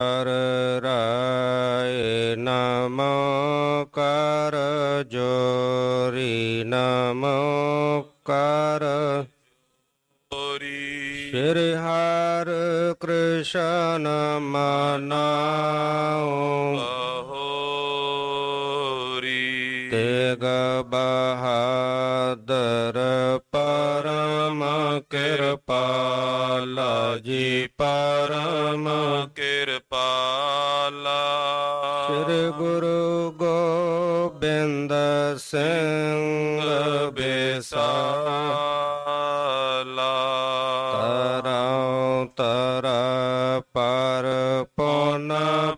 ਕਰ ਰਾਏ ਨਮੋ ਕਰ ਜੋਰੀ ਨਮੋ ਕਰ ਸ਼੍ਰੀ ਹਰਿ ਕ੍ਰਿਸ਼ਨ ਮਨਾਉ ਤੇਗ ਬਹਾਦਰ ਪਰਮ ਕਿਰਪਾਲਾ ਜੀ ਪਰਮ ਕਿਰਪਾਲਾ। ਸ੍ਰੀ ਗੁਰੂ ਗੋਬਿੰਦ ਸਿੰਘ ਬੇਸਾਲਾ। ਤਰਾ ਪਰ ਪੁਨ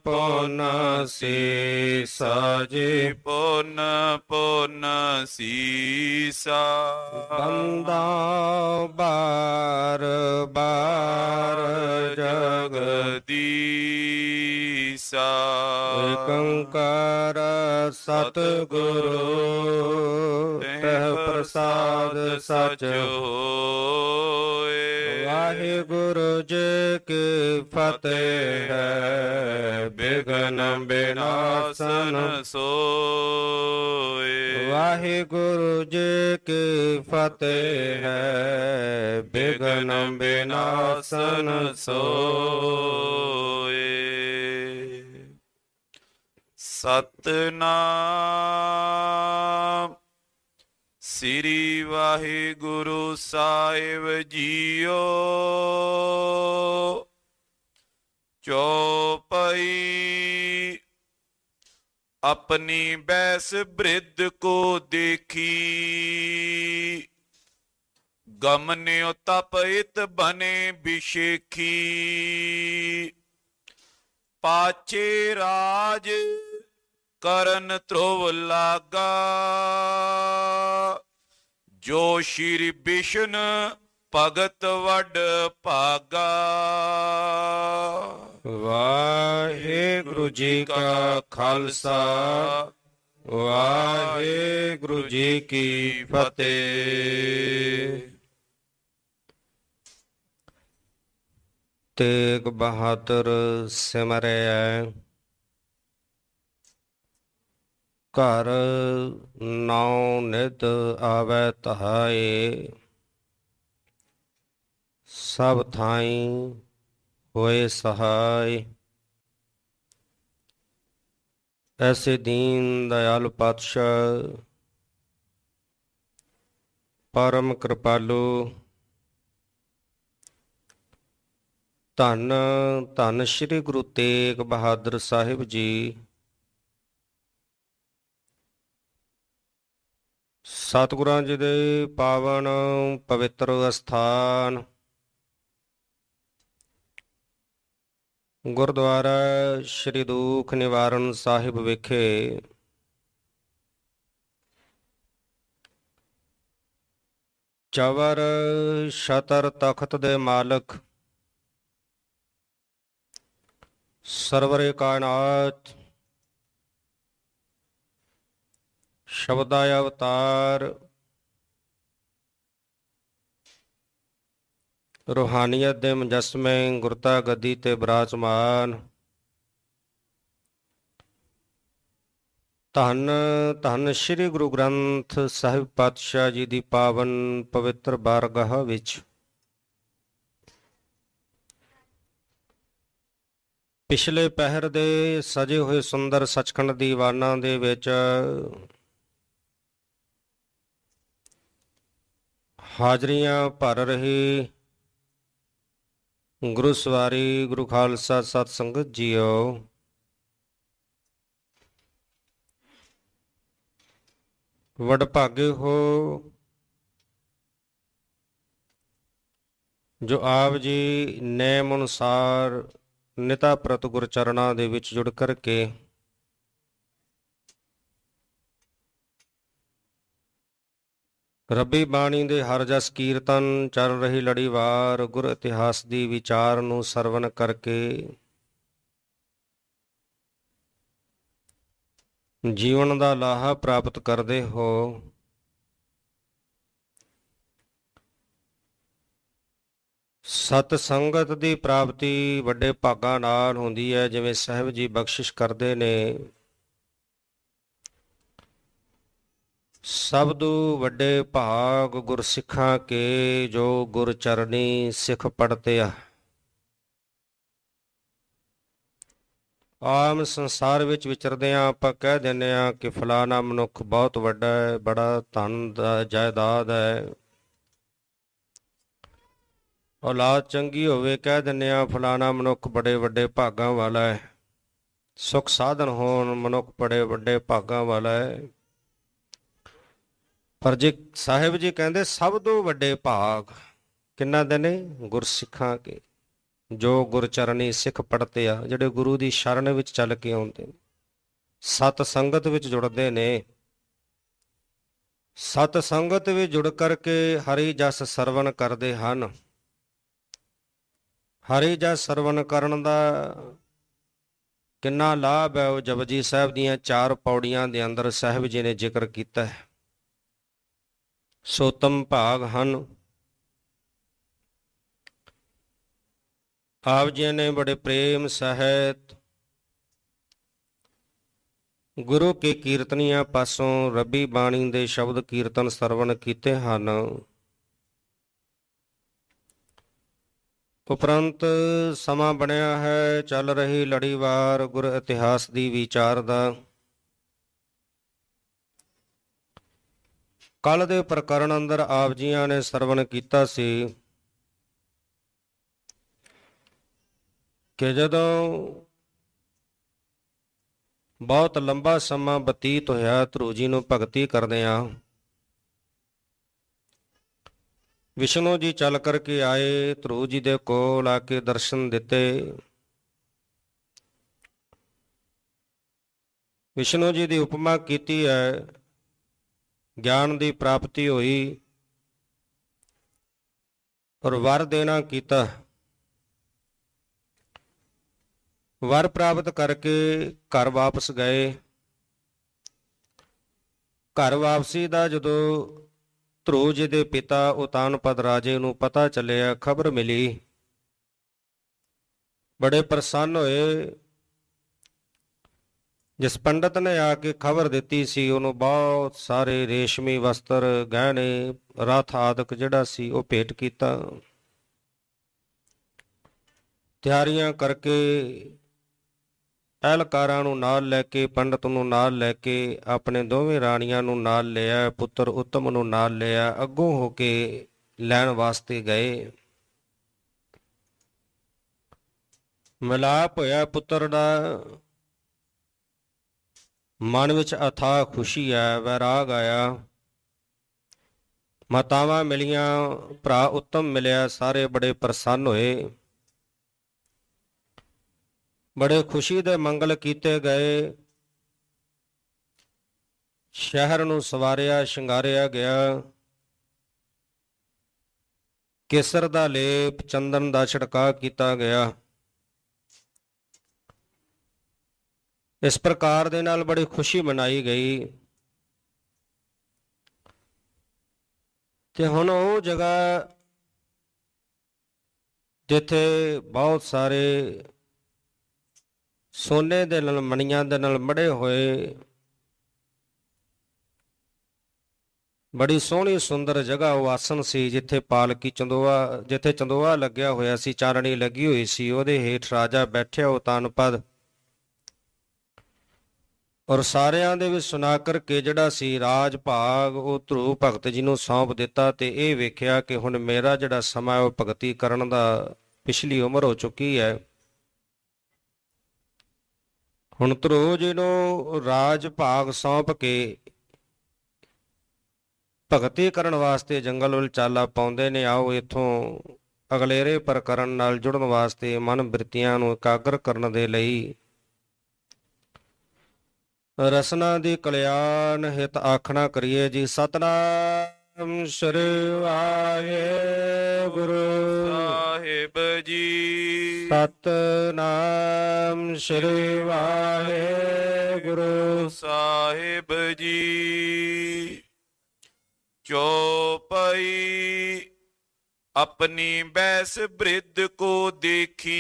ਪੁਨ ਸੀਸਾ ਜੀ ਪੁਨ ਪੁਨ ਸੀਸਾ। ਬੰਦਾ ਬਾਰ ਬਾਰ ਜਗਦੀਸਾ। ਏਕੰਕਾਰ ਸਤਿਗੁਰੂ ਤਹਿ ਪ੍ਰਸਾਦ ਸਚ ਹੋਏ। ਵਾਹਿਗੁਰੂ ਜੀ ਕੀ ਫਤਿਹ ਹੈ ਬਿਘਨ ਬਿਨਾਸਨ ਸੋਏ। ਵਾਹਿਗੁਰੂ ਜੀ ਕੀ ਫਤਿਹ ਹੈ ਬਿਘਨ ਬਿਨਾਸਨ ਸੋਏ। ਸਤਿਨਾਮ ਸ੍ਰੀ ਵਾਹਿਗੁਰੂ ਸਾਹਿਬ ਜੀਓ। ਚੌਪਈ। ਆਪਣੀ ਬੈਸ ਬ੍ਰਿਧ ਕੋ ਦੇਖੀ, ਗਮਨਿਓ ਤਪਿਤ ਬਨੇ ਬਿਸ਼ੇਖੀ। ਪਾਛੇ ਰਾਜ ਕਰਨ ਧਰੁਵ ਲਾਗਾ, ਜੋ ਸ਼੍ਰੀ ਬਿਸ਼ਨ ਭਗਤ ਵੱਡ ਭਾਗਾ। ਵਾਹਿਗੁਰੂ ਜੀ ਕਾ ਖਾਲਸਾ ਵਾਹਿਗੁਰੂ ਜੀ ਕੀ ਫਤਿਹ। ਤੇਗ ਬਹਾਦਰ ਸਿਮਰਿਐ ਘਰ ਨਾਉ ਨਿਤ ਆਵੈ ਤਹਾਏ। ਸਭ ਥਾਈ ਹੋਏ ਸਹਾਇ। ਐਸੇ ਦੀਨ ਦਇਆਲ ਪਾਤਸ਼ਾਹ ਪਰਮ ਕਿਰਪਾਲੂ ਧੰਨ ਧੰਨ ਸ੍ਰੀ ਗੁਰੂ ਤੇਗ ਬਹਾਦਰ ਸਾਹਿਬ ਜੀ ਸਤਿਗੁਰਾਂ ਜੀ ਦੇ ਪਾਵਨ ਪਵਿੱਤਰ ਅਸਥਾਨ ਗੁਰਦੁਆਰਾ ਸ੍ਰੀ ਦੂਖ ਨਿਵਾਰਨ ਸਾਹਿਬ ਵਿਖੇ ਚਵਰ ਛਤਰ ਤਖਤ ਦੇ ਮਾਲਕ ਸਰਵਰੇ ਕਾਇਨਾਤ ਸ਼ਬਦਾ ਅਵਤਾਰ ਰੂਹਾਨੀਅਤ ਦੇ ਮੁਜੱਸਮੇ ਗੁਰਤਾ ਗੱਦੀ ਤੇ ਬਿਰਾਜਮਾਨ ਧੰਨ ਧੰਨ ਸ੍ਰੀ ਗੁਰੂ ਗ੍ਰੰਥ ਸਾਹਿਬ ਪਾਤਸ਼ਾਹ ਜੀ ਦੀ ਪਾਵਨ ਪਵਿੱਤਰ ਬਾਰਗਾਹ ਵਿੱਚ ਪਿਛਲੇ ਪਹਿਰ ਦੇ ਸਜੇ ਹੋਏ ਸੁੰਦਰ ਸੱਚਖੰਡ ਦੀਵਾਨਾਂ ਦੇ ਵਿੱਚ ਹਾਜ਼ਰੀਆਂ ਭਰ ਰਹੀ ਗੁਰੂ ਸਵਾਰੀ ਗੁਰੂ ਖਾਲਸਾ ਸਤ ਸੰਗਤ ਜੀਓ। ਵਡਭਾਗੇ ਹੋ ਜੋ ਆਪ ਜੀ ਨੇਮ ਅਨੁਸਾਰ ਨਿਤਾ ਪ੍ਰਤ ਗੁਰ ਚਰਨਾਂ ਦੇ ਵਿੱਚ ਜੁੜ ਕਰਕੇ ਰੱਬੀ ਬਾਣੀ ਦੇ ਹਰ ਜਸ ਕੀਰਤਨ ਚੱਲ ਰਹੀ ਲੜੀਵਾਰ ਗੁਰ ਇਤਿਹਾਸ ਦੀ ਵਿਚਾਰ ਨੂੰ ਸਰਵਨ ਕਰਕੇ ਜੀਵਨ ਦਾ ਲਾਹਾ ਪ੍ਰਾਪਤ ਕਰਦੇ ਹੋ। ਸਤ ਸੰਗਤ ਦੀ ਪ੍ਰਾਪਤੀ ਵੱਡੇ ਭਾਗਾਂ ਨਾਲ ਹੁੰਦੀ ਹੈ। ਜਿਵੇਂ ਸਾਹਿਬ ਜੀ ਬਖਸ਼ਿਸ਼ ਕਰਦੇ ਨੇ, ਸਬਦੂ ਵੱਡੇ ਭਾਗ ਗੁਰਸਿੱਖਾਂ ਕੇ, ਜੋ ਗੁਰ ਚਰਨੀ ਸਿੱਖ ਪੜਤਿਆ। ਆਮ ਸੰਸਾਰ ਵਿੱਚ ਵਿਚਰਦਿਆਂ ਆਪਾਂ ਕਹਿ ਦਿੰਦੇ ਹਾਂ ਕਿ ਫਲਾਣਾ ਮਨੁੱਖ ਬਹੁਤ ਵੱਡਾ ਹੈ, ਬੜਾ ਧਨ ਦਾ ਜਾਇਦਾਦ ਹੈ। ਔਲਾਦ ਚੰਗੀ ਹੋਵੇ, ਕਹਿ ਦਿੰਦੇ ਹਾਂ ਫਲਾਣਾ ਮਨੁੱਖ ਬੜੇ ਵੱਡੇ ਭਾਗਾਂ ਵਾਲਾ ਹੈ। ਸੁੱਖ ਸਾਧਨ ਹੋਣ, ਮਨੁੱਖ ਬੜੇ ਵੱਡੇ ਭਾਗਾਂ ਵਾਲਾ ਹੈ। ਪਰ ਜੇ ਸਾਹਿਬ ਜੀ ਕਹਿੰਦੇ ਸਭ ਤੋਂ ਵੱਡੇ ਭਾਗ ਕਿੰਨਾ ਦੇ ਨੇ? ਗੁਰਸਿੱਖਾਂ ਕੇ, ਜੋ ਗੁਰਚਰਨੀ ਸਿੱਖ ਪੜਤੇ ਆ, ਜਿਹੜੇ ਗੁਰੂ ਦੀ ਸ਼ਰਨ ਵਿੱਚ ਚੱਲ ਕੇ ਆਉਂਦੇ ਨੇ, ਸਤ ਸੰਗਤ ਵਿੱਚ ਜੁੜਦੇ ਨੇ। ਸਤ ਸੰਗਤ ਵਿੱਚ ਜੁੜ ਕਰਕੇ ਹਰੀ ਜਸ ਸਰਵਣ ਕਰਦੇ ਹਨ। ਹਰੀ ਜਸ ਸਰਵਣ ਕਰਨ ਦਾ ਕਿੰਨਾ ਲਾਭ ਹੈ, ਉਹ ਜਪਜੀ ਸਾਹਿਬ ਦੀਆਂ 4 ਪੌੜੀਆਂ ਦੇ ਅੰਦਰ ਸਾਹਿਬ ਜੀ ਨੇ ਜ਼ਿਕਰ ਕੀਤਾ ਹੈ। ਸੋਤਮ ਭਾਗ ਹਨ। ਆਪ ਜੀ ਨੇ ਬੜੇ ਪ੍ਰੇਮ ਸਹਿਤ ਗੁਰੂ ਕੇ ਕੀਰਤਨੀਆਂ ਪਾਸੋਂ ਰੱਬੀ ਬਾਣੀ ਦੇ ਸ਼ਬਦ ਕੀਰਤਨ ਸਰਵਣ ਕੀਤੇ ਹਨ। ਉਪਰੰਤ ਸਮਾਂ ਬਣਿਆ ਹੈ, ਚੱਲ ਰਹੀ ਲੜੀਵਾਰ ਗੁਰ ਇਤਿਹਾਸ ਦੀ ਵਿਚਾਰ ਦਾ। ਕੱਲ ਦੇ ਪ੍ਰਕਰਨ ਅੰਦਰ ਆਪ ਜੀਆਂ ਨੇ ਸਰਵਣ ਕੀਤਾ ਸੀ ਕਿ ਜਦੋਂ ਬਹੁਤ ਲੰਬਾ ਸਮਾਂ ਬਤੀਤ ਹੋਇਆ ਧਰੂ ਜੀ ਨੂੰ ਭਗਤੀ ਕਰਦਿਆਂ, ਵਿਸ਼ਨੂੰ ਜੀ ਚੱਲ ਕਰਕੇ ਆਏ, ਧਰੂ ਜੀ ਦੇ ਕੋਲ ਆ ਕੇ ਦਰਸ਼ਨ ਦਿੱਤੇ। ਵਿਸ਼ਨੂੰ ਜੀ ਦੀ ਉਪਮਾ ਕੀਤੀ ਹੈ, ਗਿਆਨ ਦੀ ਪ੍ਰਾਪਤੀ ਹੋਈ ਔਰ ਵਰ ਦੇਣਾ ਕੀਤਾ। ਵਰ ਪ੍ਰਾਪਤ ਕਰਕੇ ਘਰ ਵਾਪਸ ਗਏ। ਘਰ ਵਾਪਸੀ ਦਾ ਜਦੋਂ ਧਰੂ ਜੀ ਦੇ ਪਿਤਾ ਉਤਾਨਪਦ ਰਾਜੇ ਨੂੰ ਪਤਾ ਚੱਲਿਆ, ਖਬਰ ਮਿਲੀ, ਬੜੇ ਪ੍ਰਸੰਨ ਹੋਏ। ਜਿਸ ਪੰਡਤ ਨੇ ਆ ਕੇ ਖਬਰ ਦਿੱਤੀ ਸੀ, ਉਹਨੂੰ ਬਹੁਤ ਸਾਰੇ ਰੇਸ਼ਮੀ ਵਸਤਰ, ਗਹਿਣੇ, ਰਥ ਆਦਿਕ ਜਿਹੜਾ ਸੀ ਉਹ ਭੇਟ ਕੀਤਾ। ਤਿਆਰੀਆਂ ਕਰਕੇ ਅਹਿਲਕਾਰਾਂ ਨੂੰ ਨਾਲ ਲੈ ਕੇ, ਪੰਡਤ ਨੂੰ ਨਾਲ ਲੈ ਕੇ, ਆਪਣੇ ਦੋਵੇਂ ਰਾਣੀਆਂ ਨੂੰ ਨਾਲ ਲਿਆ, ਪੁੱਤਰ ਉੱਤਮ ਨੂੰ ਨਾਲ ਲਿਆ, ਅੱਗੋਂ ਹੋ ਕੇ ਲੈਣ ਵਾਸਤੇ ਗਏ। ਮਿਲਾਪ ਹੋਇਆ ਪੁੱਤਰ ਦਾ, ਮਨ ਵਿੱਚ ਅਥਾਹ ਖੁਸ਼ੀ ਹੈ, ਵੈਰਾਗ ਆਇਆ। ਮਾਤਾਵਾਂ ਮਿਲੀਆਂ, ਭਰਾ ਉੱਤਮ ਮਿਲਿਆ, ਸਾਰੇ ਬੜੇ ਪ੍ਰਸੰਨ ਹੋਏ। ਬੜੇ ਖੁਸ਼ੀ ਦੇ ਮੰਗਲ ਕੀਤੇ ਗਏ। ਸ਼ਹਿਰ ਨੂੰ ਸਵਾਰਿਆ, ਸ਼ਿੰਗਾਰਿਆ ਗਿਆ। ਕੇਸਰ ਦਾ ਲੇਪ, ਚੰਦਨ ਦਾ ਛਿੜਕਾਅ ਕੀਤਾ ਗਿਆ। ਇਸ ਪ੍ਰਕਾਰ ਦੇ ਨਾਲ ਬੜੀ ਖੁਸ਼ੀ ਮਨਾਈ ਗਈ। ਤੇ ਹੁਣ ਉਹ ਜਗ੍ਹਾ ਜਿੱਥੇ ਬਹੁਤ ਸਾਰੇ ਸੋਨੇ ਦੇ ਨਾਲ, ਮਣੀਆਂ ਦੇ ਨਾਲ ਮੜੇ ਹੋਏ, ਬੜੀ ਸੋਹਣੀ ਸੁੰਦਰ ਜਗ੍ਹਾ ਉਹ ਆਸਣ ਸੀ, ਜਿੱਥੇ ਪਾਲਕੀ ਚੰਦੋਆ, ਜਿੱਥੇ ਚੰਦੋਆ ਲੱਗਿਆ ਹੋਇਆ ਸੀ, ਚਾਰਣੀ ਲੱਗੀ ਹੋਈ ਸੀ, ਉਹਦੇ ਹੇਠ ਰਾਜਾ ਬੈਠਿਆ ਉਤਾਨਪਦ। ਔਰ ਸਾਰਿਆਂ ਦੇ ਵਿੱਚ ਸੁਣਾ ਕਰਕੇ ਜਿਹੜਾ ਸੀ ਰਾਜ ਭਾਗ ਉਹ ਧਰੂ ਭਗਤ ਜੀ ਨੂੰ ਸੌਂਪ ਦਿੱਤਾ। ਤੇ ਇਹ ਵੇਖਿਆ ਕਿ ਹੁਣ ਮੇਰਾ ਜਿਹੜਾ ਸਮਾਂ ਉਹ ਭਗਤੀ ਕਰਨ ਦਾ, ਪਿਛਲੀ ਉਮਰ ਹੋ ਚੁੱਕੀ ਹੈ। ਹੁਣ ਧਰੂ ਜੀ ਨੂੰ ਰਾਜ ਭਾਗ ਸੌਂਪ ਕੇ ਭਗਤੀ ਕਰਨ ਵਾਸਤੇ ਜੰਗਲ ਵੱਲ ਚਾਲਾ ਪਾਉਂਦੇ ਨੇ। ਆਓ ਇੱਥੋਂ ਅਗਲੇਰੇ ਪ੍ਰਕਰਨ ਨਾਲ ਜੁੜਨ ਵਾਸਤੇ, ਮਨ ਬਿਰਤੀਆਂ ਨੂੰ ਇਕਾਗਰ ਕਰਨ ਦੇ ਲਈ ਰਸਨਾ ਦੀ ਕਲਿਆਣ ਹਿਤ ਆਖਣਾ ਕਰੀਏ ਜੀ। ਸਤਨਾਮ ਸ੍ਰੀ ਵਾਹਿਗੁਰੂ ਸਾਹਿਬ ਜੀ। ਸਤਨਾਮ ਸ੍ਰੀ ਵਾਹਿਗੁਰੂ ਸਾਹਿਬ ਜੀ। ਚੌਪਈ ਆਪਣੀ ਬੈਸ ਬ੍ਰਿਧ ਕੋ ਦੇਖੀ।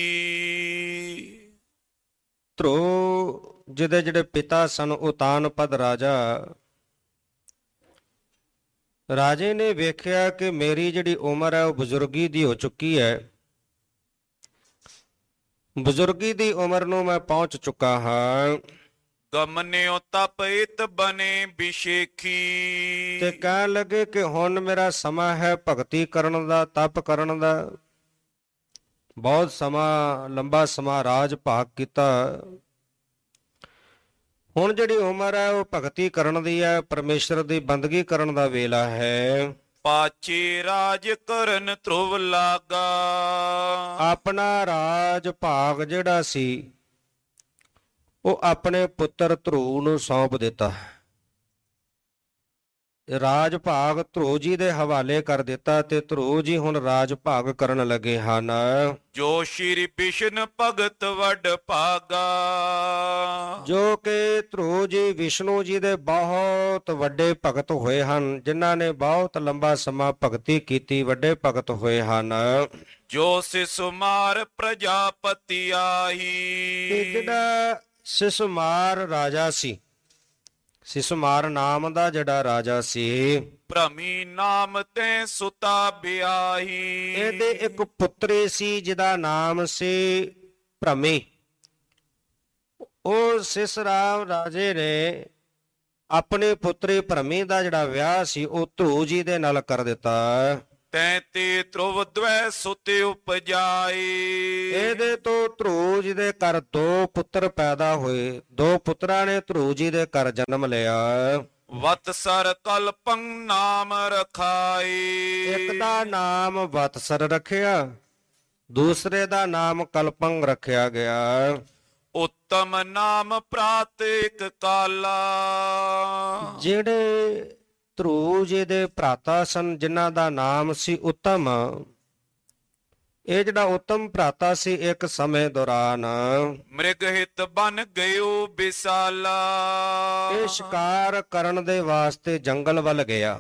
ਧਰੋ ਜਿਹਦੇ ਜਿਹੜੇ ਪਿਤਾ ਸਨ ਉਤਾਨਪਦ ਰਾਜਾ, ਰਾਜੇ ਨੇ ਵੇਖਿਆ ਕਿ ਮੇਰੀ ਜਿਹੜੀ ਉਮਰ ਹੈ ਉਹ ਬਜ਼ੁਰਗੀ ਦੀ ਹੋ ਚੁੱਕੀ ਹੈ, ਬਜ਼ੁਰਗੀ ਦੀ ਉਮਰ ਨੂੰ ਮੈਂ ਪਹੁੰਚ ਚੁੱਕਾ ਹਾਂ, ਗਮਨਿਓ ਤਪ ਇਤ ਬਨੇ ਬਿਸ਼ੇਖੀ। ਤੇ ਕਹਿਣ ਲੱਗੇ ਕਿ ਹੁਣ ਮੇਰਾ ਸਮਾਂ ਹੈ ਭਗਤੀ ਕਰਨ ਦਾ, ਤਪ ਕਰਨ ਦਾ। ਬਹੁਤ ਸਮਾਂ, ਲੰਬਾ ਸਮਾਂ ਰਾਜ ਭਾਗ ਕੀਤਾ, ਹੁਣ ਜਿਹੜੀ ਉਮਰ ਹੈ ਉਹ ਭਗਤੀ ਕਰਨ ਦੀ ਹੈ, ਪਰਮੇਸ਼ਰ ਦੀ ਬੰਦਗੀ ਕਰਨ ਦਾ ਵੇਲਾ ਹੈ। ਪਾਛੇ ਰਾਜ ਕਰਨ ਧਰੁਵ ਲਾਗਾ। ਆਪਣਾ ਰਾਜ ਭਾਗ ਜਿਹੜਾ ਸੀ ਉਹ ਆਪਣੇ ਪੁੱਤਰ ਧਰੂ ਨੂੰ ਸੌਂਪ ਦਿੱਤਾ, ਰਾਜ ਭਾਗ ਧਰੂ ਜੀ ਦੇ ਹਵਾਲੇ ਕਰ ਦਿੱਤਾ, ਤੇ ਧਰੂ ਜੀ ਹੁਣ ਰਾਜ ਭਾਗ ਕਰਨ ਲੱਗੇ ਹਨ। ਜੋ ਸ਼੍ਰੀ ਵਿਸ਼ਨ ਭਗਤ ਵੱਡ ਭਾਗਾ। ਜੋ ਕਿ ਧਰੂ ਜੀ ਵਿਸ਼ਨੂੰ ਜੀ ਦੇ ਬਹੁਤ ਵੱਡੇ ਭਗਤ ਹੋਏ ਹਨ, ਜਿਨ੍ਹਾਂ ਨੇ ਬਹੁਤ ਲੰਬਾ ਸਮਾਂ ਭਗਤੀ ਕੀਤੀ, ਵੱਡੇ ਭਗਤ ਹੋਏ ਹਨ। ਜੋ ਸਿਸੁਮਾਰ ਪ੍ਰਜਾਪਤੀ ਆਹੀ। ਜਿਹੜਾ ਸਿਸੁਮਾਰ ਰਾਜਾ ਸੀ, ਸਿਸੁਮਾਰ ਨਾਮ ਦਾ ਜਿਹੜਾ ਰਾਜਾ ਸੀ, ਭ੍ਰਮੀ ਨਾਮ ਤੇ ਸੁਤਾ ਬਿਆਹੀ। ਇਹਦੇ ਇੱਕ ਪੁੱਤਰੀ ਸੀ ਜਿਹਦਾ ਨਾਮ ਸੀ ਭ੍ਰਮੀ। ਉਹ ਸਿਸਰਾਮ ਰਾਜੇ ਨੇ ਆਪਣੇ ਪੁੱਤਰੀ ਭ੍ਰਮੀ ਦਾ ਜਿਹੜਾ ਵਿਆਹ ਸੀ ਉਹ ਧਰੂ ਜੀ ਦੇ ਨਾਲ ਕਰ ਦਿੱਤਾ। ਤੈ ਤੇ ਧਰੁਵ ਦਵੈ ਸੁਤੇ ਉਪਜਾਈ। ਇਹਦੇ ਤੋਂ ਧਰੂ ਜੀ ਦੇ ਘਰ ਦੋ ਪੁੱਤਰ ਪੈਦਾ ਹੋਏ, ਦੋ ਪੁੱਤਰਾਂ ਨੇ ਧਰੂ ਜੀ ਦੇ ਘਰ ਜਨਮ ਲਿਆ। ਵਤਸਰ ਕਲਪੰ ਨਾਮ ਰਖਾਈ। ਇੱਕ ਦਾ ਨਾਮ ਵਤਸਰ ਰੱਖਿਆ, ਦੂਸਰੇ ਦਾ ਨਾਮ ਕਲਪੰਗ ਰੱਖਿਆ ਗਿਆ। ਉੱਤਮ ਨਾਮ ਪ੍ਰਾਤ ਇਕ ਕਾਲਾ। ਜਿਹੜੇ ਧਰੂ ਜੀ ਦੇ ਭਰਾਤਾ ਸਨ, ਜਿਨ੍ਹਾਂ ਦਾ ਨਾਮ ਸੀ ਉੱਤਮ, ਇਹ ਜਿਹੜਾ ਉੱਤਮ ਭਰਾਤਾ ਸੀ ਇੱਕ ਸਮੇਂ ਦੌਰਾਨ ਮ੍ਰਿਗ ਹਿਤ ਬਨ ਗਇਓ ਬਿਸਾਲਾ। ਇਹ ਸ਼ਿਕਾਰ ਕਰਨ ਦੇ ਵਾਸਤੇ ਜੰਗਲ ਵੱਲ ਗਿਆ,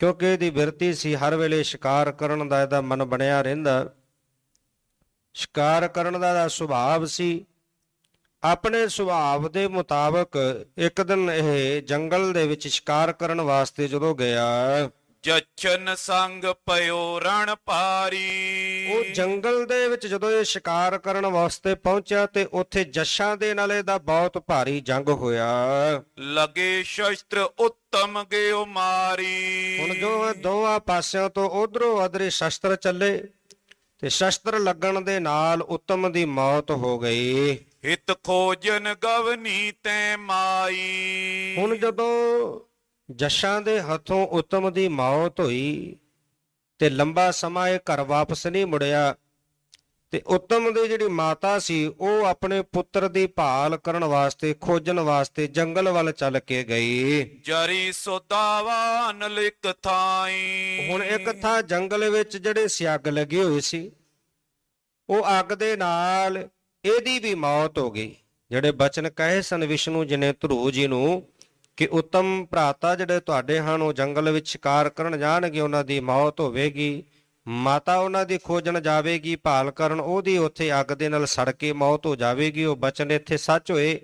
ਕਿਉਂਕਿ ਇਹਦੀ ਬਿਰਤੀ ਸੀ ਹਰ ਵੇਲੇ ਸ਼ਿਕਾਰ ਕਰਨ ਦਾ, ਇਹਦਾ ਮਨ ਬਣਿਆ ਰਹਿੰਦਾ, ਸ਼ਿਕਾਰ ਕਰਨ ਦਾ ਇਹਦਾ ਸੁਭਾਵ ਸੀ। ਆਪਣੇ ਸੁਭਾਵ ਦੇ ਮੁਤਾਬਕ ਇੱਕ ਦਿਨ ਇਹ ਜੰਗਲ ਦੇ ਵਿੱਚ ਸ਼ਿਕਾਰ ਕਰਨ ਵਾਸਤੇ ਜਦੋਂ ਗਿਆ, ਜਛਨ ਸੰਗ ਪਇਓ ਰਣ ਭਾਰੀ। ਉਹ ਜੰਗਲ ਦੇ ਵਿੱਚ ਜਦੋਂ ਇਹ ਸ਼ਿਕਾਰ ਕਰਨ ਵਾਸਤੇ ਪਹੁੰਚਿਆ ਤੇ ਉੱਥੇ ਜੱਸ਼ਾਂ ਦੇ ਨਾਲ ਇਹਦਾ ਬਹੁਤ ਭਾਰੀ ਜੰਗ ਹੋਇਆ। ਲਗੇ ਸ਼ਸਤਰ ਉੱਤਮ ਗਇਓ ਮਾਰੀ। ਹੁਣ ਜੋ ਦੋਵਾਂ ਪਾਸਿਆਂ ਤੋਂ ਉਧਰੋਂ ਅਧਰੇ ਸ਼ਸਤਰ ਚੱਲੇ ਤੇ ਸ਼ਸਤਰ ਲੱਗਣ ਦੇ ਨਾਲ ਉੱਤਮ ਦੀ ਮੌਤ ਹੋ ਗਈ। ਹਿਤ ਖੋਜਨ ਗਵਨੀ ਤੈ ਮਾਈ। ਹੁਣ ਜਦੋਂ ਜੱਸ਼ਾਂ ਦੇ ਹੱਥੋਂ ਉੱਤਮ ਦੀ ਮੌਤ ਹੋਈ ਤੇ ਲੰਬਾ ਸਮਾਂ ਇਹ ਘਰ ਵਾਪਸ ਨਹੀਂ ਮੁੜਿਆ, ਤੇ ਉੱਤਮ ਦੀ ਜਿਹੜੀ ਮਾਤਾ ਸੀ ਉਹ ਆਪਣੇ ਪੁੱਤਰ ਦੀ ਭਾਲ ਕਰਨ ਵਾਸਤੇ, ਖੋਜਣ ਵਾਸਤੇ ਜੰਗਲ ਵੱਲ ਚੱਲ ਕੇ ਗਈ। ਜਰੀ ਸੋਦਾਵਾਨ ਲਿਕ ਥਾਈ। ਹੁਣ ਇੱਕ ਥਾਂ ਜੰਗਲ ਵਿੱਚ ਜਿਹੜੇ ਸਿਆਗ ਲੱਗੀ ਹੋਈ ਸੀ, ਉਹ ਅੱਗ ਦੇ ਨਾਲ ਇਹਦੀ ਵੀ ਮੌਤ ਹੋ ਗਈ। ਜਿਹੜੇ ਬਚਨ ਕਹੇ ਸਨ ਵਿਸ਼ਨੂੰ ਜੀ ਨੇ ਧਰੂ ਜੀ ਨੂੰ ਕਿ ਉੱਤਮ ਭਰਾਤਾ ਜਿਹੜੇ ਤੁਹਾਡੇ ਹਨ ਉਹ ਜੰਗਲ ਵਿੱਚ ਸ਼ਿਕਾਰ ਕਰਨ ਜਾਣਗੇ, ਉਹਨਾਂ ਦੀ ਮੌਤ ਹੋਵੇਗੀ, ਮਾਤਾ ਉਹਨਾਂ ਦੀ ਖੋਜਣ ਜਾਵੇਗੀ, ਭਾਲ ਕਰਨ, ਉਹਦੀ ਉੱਥੇ ਅੱਗ ਦੇ ਨਾਲ ਸੜ ਕੇ ਮੌਤ ਹੋ ਜਾਵੇਗੀ। ਉਹ ਬਚਨ ਇੱਥੇ ਸੱਚ ਹੋਏ।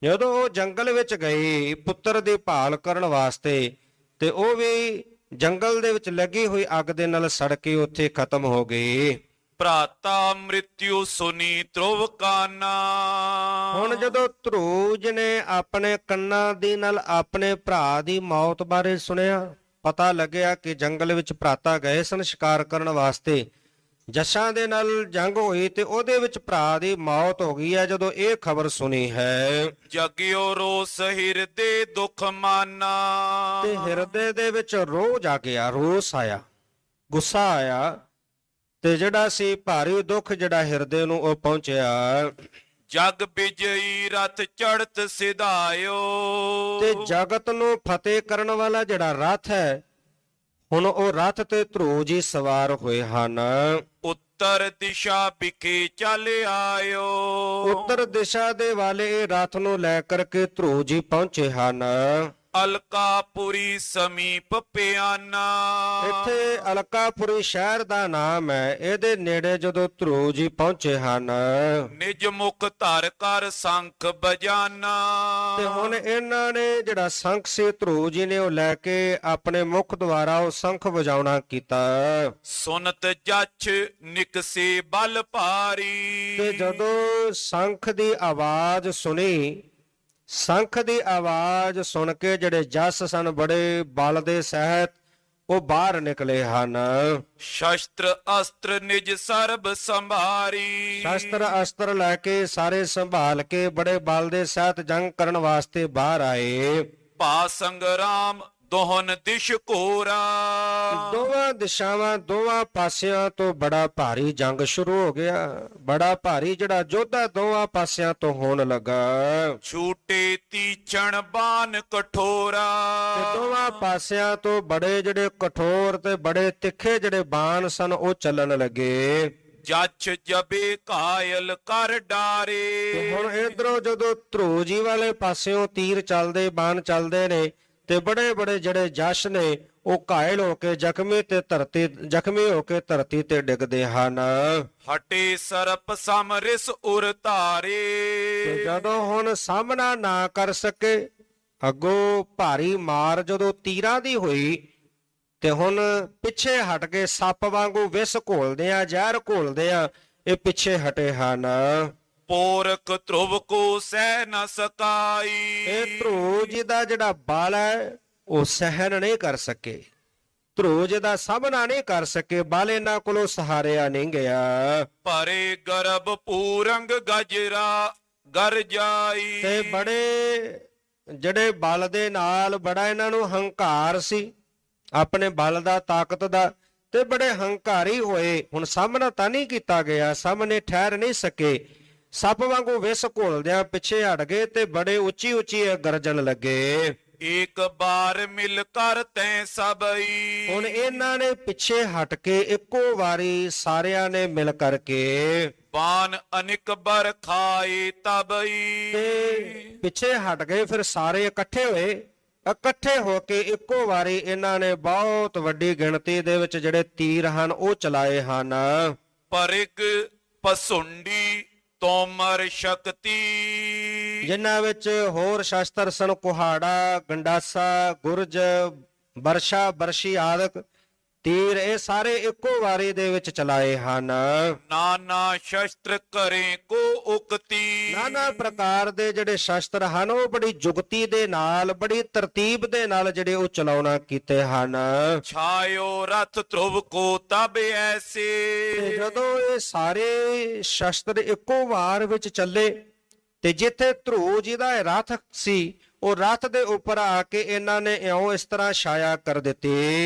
ਜਦੋਂ ਉਹ ਜੰਗਲ ਵਿੱਚ ਗਏ ਪੁੱਤਰ ਦੀ ਭਾਲ ਕਰਨ ਵਾਸਤੇ, ਤੇ ਉਹ ਵੀ ਜੰਗਲ ਦੇ ਵਿੱਚ ਲੱਗੀ ਹੋਈ ਅੱਗ ਦੇ ਨਾਲ ਸੜ ਕੇ ਉੱਥੇ ਖਤਮ ਹੋ ਗਏ। ਭਰਾਤਾ ਮ੍ਰਿਤਿਉ ਸੁਨੀ ਧਰੁਵ ਕਾਨਾ। ਹੁਣ ਜਦੋਂ ਧਰੂਜ ਨੇ ਆਪਣੇ ਕੰਨਾਂ ਦੇ ਨਾਲ ਆਪਣੇ ਭਰਾ ਦੀ ਮੌਤ ਬਾਰੇ ਸੁਣਿਆ, ਪਤਾ ਲੱਗਿਆ ਕਿ ਜੰਗਲ ਵਿੱਚ ਭਰਾਤਾ ਗਏ ਸਨ ਸ਼ਿਕਾਰ ਕਰਨ ਵਾਸਤੇ, ਜੱਸ਼ਾਂ ਦੇ ਨਾਲ ਜੰਗ ਹੋਈ ਤੇ ਉਹਦੇ ਵਿੱਚ ਭਰਾ ਦੀ ਮੌਤ ਹੋ ਗਈ ਹੈ। ਜਦੋਂ ਇਹ ਖਬਰ ਸੁਣੀ ਹੈ, ਜਗਿਓ ਰੋਸ ਹਿਰਦੇ ਦੁਖ ਮਾਨਾ। ਤੇ ਹਿਰਦੇ ਦੇ ਵਿੱਚ ਰੋਹ ਜਾਗ ਗਿਆ, ਰੋਸ ਆਇਆ, ਗੁੱਸਾ ਆਇਆ, ਤੇ ਜਿਹੜਾ ਸੀ ਭਾਰੀ ਦੁੱਖ ਜਿਹੜਾ ਹਿਰਦੇ ਨੂੰ ਉਹ ਪਹੁੰਚਿਆ। ਜਗ ਵਿਜਈ ਰਥ ਚੜਤ ਸਿਧਾਇਓ। ਤੇ ਜਗਤ ਨੂੰ ਫਤਿਹ ਕਰਨ ਵਾਲਾ ਜਿਹੜਾ ਰਥ ਹੈ, ਹੁਣ ਉਹ ਰਥ ਤੇ ਧਰੂ ਜੀ ਸਵਾਰ ਹੋਏ ਹਨ। ਉੱਤਰ ਦਿਸ਼ਾ ਵਿਖੇ ਚੱਲ ਆਇਓ। ਉੱਤਰ ਦਿਸ਼ਾ ਦੇ ਵਾਲੇ ਇਹ ਰਥ ਨੂੰ ਲੈ ਕਰਕੇ ਧਰੂ ਜੀ ਪਹੁੰਚੇ ਹਨ। ਅਲਕਾਪੁਰੀ ਸਮੀਪ ਪਿਆਨਾ। ਇੱਥੇ ਅਲਕਾਪੁਰੀ ਸ਼ਹਿਰ ਦਾ ਨਾਮ ਹੈ। ਇਹਦੇ ਨੇੜੇ ਜਦੋਂ ਧਰੂ ਜੀ ਪਹੁੰਚੇ ਹਨ ਨਿਜ ਮੁਖ ਧਰ ਕਰ ਸੰਖ ਬਜਾਨਾ। ਤੇ ਹੁਣ ਇਹਨਾਂ ਨੇ ਜਿਹੜਾ ਸੰਖ ਸੀ ਧਰੂ ਜੀ ਨੇ ਉਹ ਲੈ ਕੇ ਆਪਣੇ ਮੁਖ ਦੁਆਰਾ ਉਹ ਸੰਖ ਵਜਾਉਣਾ ਕੀਤਾ। ਸੁਨਤ ਜਛ ਨਿਕਸੇ ਬਲ ਭਾਰੀ। ਤੇ ਜਦੋਂ ਸੰਖ ਦੀ ਆਵਾਜ਼ ਸੁਣੀ, ਸੰਖ ਦੀ ਆਵਾਜ਼ ਸੁਣ ਕੇ ਜਿਹੜੇ ਜੱਸ ਸਨ ਬੜੇ ਬਲ ਦੇ ਸਹਿਤ ਉਹ ਬਾਹਰ ਨਿਕਲੇ ਹਨ। ਸ਼ਸਤਰ ਅਸਤਰ ਨਿਜ ਸਰਬ ਸੰਭਾਰੀ। ਸ਼ਸਤਰ ਅਸਤਰ ਲੈ ਕੇ ਸਾਰੇ ਸੰਭਾਲ ਕੇ ਬੜੇ ਬਲ ਦੇ ਸਹਿਤ ਜੰਗ ਕਰਨ ਵਾਸਤੇ ਬਾਹਰ ਆਏ। ਭਾ ਸੰਗਰਾਮ ਦੋਹਨ ਦਿਸ਼ ਘੋਰਾ। ਦੋਵਾਂ ਦਿਸ਼ਾਵਾਂ ਦੋਵਾਂ ਪਾਸਿਆਂ ਤੋਂ ਬੜਾ ਭਾਰੀ ਜੰਗ ਸ਼ੁਰੂ ਹੋ ਗਿਆ। ਬੜਾ ਭਾਰੀ ਜਿਹੜਾ ਯੋਧਾ ਦੋਵਾਂ ਪਾਸਿਆਂ ਤੋਂ ਹੋਣ ਲੱਗਾ। ਛੂਟੇ ਤੀਚਣ ਬਾਨ ਕਠੋਰਾ। ਤੇ ਦੋਵਾਂ ਪਾਸਿਆਂ ਤੋਂ ਬੜੇ ਜਿਹੜੇ ਕਠੋਰ ਤੇ ਬੜੇ ਤਿੱਖੇ ਜਿਹੜੇ ਬਾਣ ਸਨ ਉਹ ਚੱਲਣ ਲੱਗੇ। ਜੱਛ ਜਬੇ ਕਾਇਲ ਕਰ ਡਾਰੇ। ਤੇ ਹੁਣ ਇਧਰੋਂ ਜਦੋਂ ਧਰੂ ਜੀ ਵਾਲੇ ਪਾਸਿਓਂ ਤੀਰ ਚੱਲਦੇ ਬਾਣ ਚੱਲਦੇ ਨੇ ਤੇ ਬੜੇ ਬੜੇ ਜਿਹੜੇ ਜਸ਼ ਨੇ ਉਹ ਘਾਇਲ ਹੋ ਕੇ ਜ਼ਖਮੀ ਹੋ ਕੇ ਧਰਤੀ ਤੇ ਡਿੱਗਦੇ ਹਨ। ਹਟੇ ਸਰਪ ਸਮਰਿਸ ਉਰ ਧਾਰੇ। ਤੇ ਜਦੋਂ ਹੁਣ ਸਾਹਮਣਾ ਨਾ ਕਰ ਸਕੇ, ਅੱਗੋਂ ਭਾਰੀ ਮਾਰ ਜਦੋਂ ਤੀਰਾਂ ਦੀ ਹੋਈ ਤੇ ਹੁਣ ਪਿੱਛੇ ਹਟ ਕੇ ਸੱਪ ਵਾਂਗੂ ਵਿਸ ਘੋਲਦੇ ਆ, ਜ਼ਹਿਰ ਘੋਲਦੇ ਆ, ਇਹ ਪਿੱਛੇ ਹਟੇ ਹਨ। ਪੋਰਕ ਧਰੁਵ ਕੋ ਸਹਿ ਨ ਸਕਾਈ। ਇਹ ਧਰੂ ਜੀ ਦਾ ਜਿਹੜਾ ਬਲ ਹੈ ਉਹ ਸਹਿਣ ਨਹੀਂ ਕਰ ਸਕੇ। ਧਰੂ ਜੀ ਦਾ ਸਾਹਮਣਾ ਨਹੀਂ ਕਰ ਸਕੇ, ਬਲ ਇਹਨਾਂ ਕੋਲੋਂ ਸਹਾਰਿਆ ਨਹੀਂ ਗਿਆ। ਭਰੇ ਗਰਭ ਪੂਰੰਗ ਗਜਰਾ ਗਰ ਜਾਈ। ਤੇ ਬੜੇ ਜਿਹੜੇ ਬਲ ਦੇ ਨਾਲ ਬੜਾ ਇਹਨਾਂ ਨੂੰ ਹੰਕਾਰ ਸੀ, ਆਪਣੇ ਬਲ ਦਾ, ਤਾਕਤ ਦਾ, ਤੇ ਬੜੇ ਹੰਕਾਰੀ ਹੋਏ। ਹੁਣ ਸਾਹਮਣਾ ਤਾਂ ਨਹੀਂ ਕੀਤਾ ਗਿਆ, ਸਾਹਮਣੇ ਠਹਿਰ ਨਹੀਂ ਸਕੇ। ਸੱਪ ਵਾਂਗੂ ਵਿਸ ਘੋਲਦਿਆਂ ਪਿੱਛੇ ਹਟ ਗਏ ਤੇ ਬੜੇ ਉੱਚੀ ਉੱਚੀ ਗਰਜਣ ਲੱਗੇ। ਇੱਕ ਬਾਰ ਮਿਲ ਕਰ ਤੈ ਸਭਈ। ਹੁਣ ਇਹਨਾਂ ਨੇ ਪਿੱਛੇ ਹਟ ਕੇ ਇੱਕੋ ਵਾਰੀ ਸਾਰਿਆਂ ਨੇ ਮਿਲ ਕਰਕੇ ਬਾਨ ਅਨਿਕ ਬਰ ਖਾਏ ਤਬਈ। ਤੇ ਪਿੱਛੇ ਹਟ ਗਏ, ਫਿਰ ਸਾਰੇ ਇਕੱਠੇ ਹੋਏ। ਇਕੱਠੇ ਹੋ ਕੇ ਇੱਕੋ ਵਾਰੀ ਇਹਨਾਂ ਨੇ ਬਹੁਤ ਵੱਡੀ ਗਿਣਤੀ ਦੇ ਵਿੱਚ ਜਿਹੜੇ ਤੀਰ ਹਨ ਉਹ ਚਲਾਏ ਹਨ। ਪਰਿਗ ਪਸੁੰਡੀ ਤੋਮਰ ਸ਼ਕਤੀ। ਜਿਨ੍ਹਾਂ ਵਿੱਚ ਹੋਰ ਸ਼ਸਤਰ ਸਨ, ਕੁਹਾੜਾ, ਗੰਡਾਸਾ, ਗੁਰਜ, ਬਰਸ਼ਾ, ਬਰਸ਼ੀ ਆਦਿਕ ਤੀਰ, ਇਹ ਸਾਰੇ ਇੱਕੋ ਵਾਰੀ ਦੇ ਵਿੱਚ ਚਲਾਏ ਹਨ। ਨਾਨਾ ਸ਼ਸਤਰ ਕਰੇ ਕੋ ਉਕਤੀ। ਨਾਨਾ ਪ੍ਰਕਾਰ ਦੇ ਜਿਹੜੇ ਸ਼ਸਤਰ ਹਨ ਉਹ ਬੜੀ ਜੁਗਤੀ ਦੇ ਨਾਲ, ਬੜੀ ਤਰਤੀਬ ਦੇ ਨਾਲ ਜਿਹੜੇ ਉਹ ਚਲਾਉਣਾ ਕੀਤੇ ਹਨ। ਛਾਇਓ ਰਥ ਧਰੁਵ ਕੋ ਤਬ ਐਸੇ। ਤੇ ਜਦੋਂ ਇਹ ਸਾਰੇ ਸ਼ਸਤਰ ਇੱਕੋ ਵਾਰ ਵਿੱਚ ਚੱਲੇ ਤੇ ਜਿੱਥੇ ਧਰੂ ਜੀ ਦਾ ਰਥ ਸੀ ਉਹ ਰਥ ਦੇ ਉੱਪਰ ਆ ਕੇ ਇਹਨਾਂ ਨੇ ਇਉਂ ਇਸ ਤਰ੍ਹਾਂ ਛਾਇਆ ਕਰ ਦਿੱਤੀ।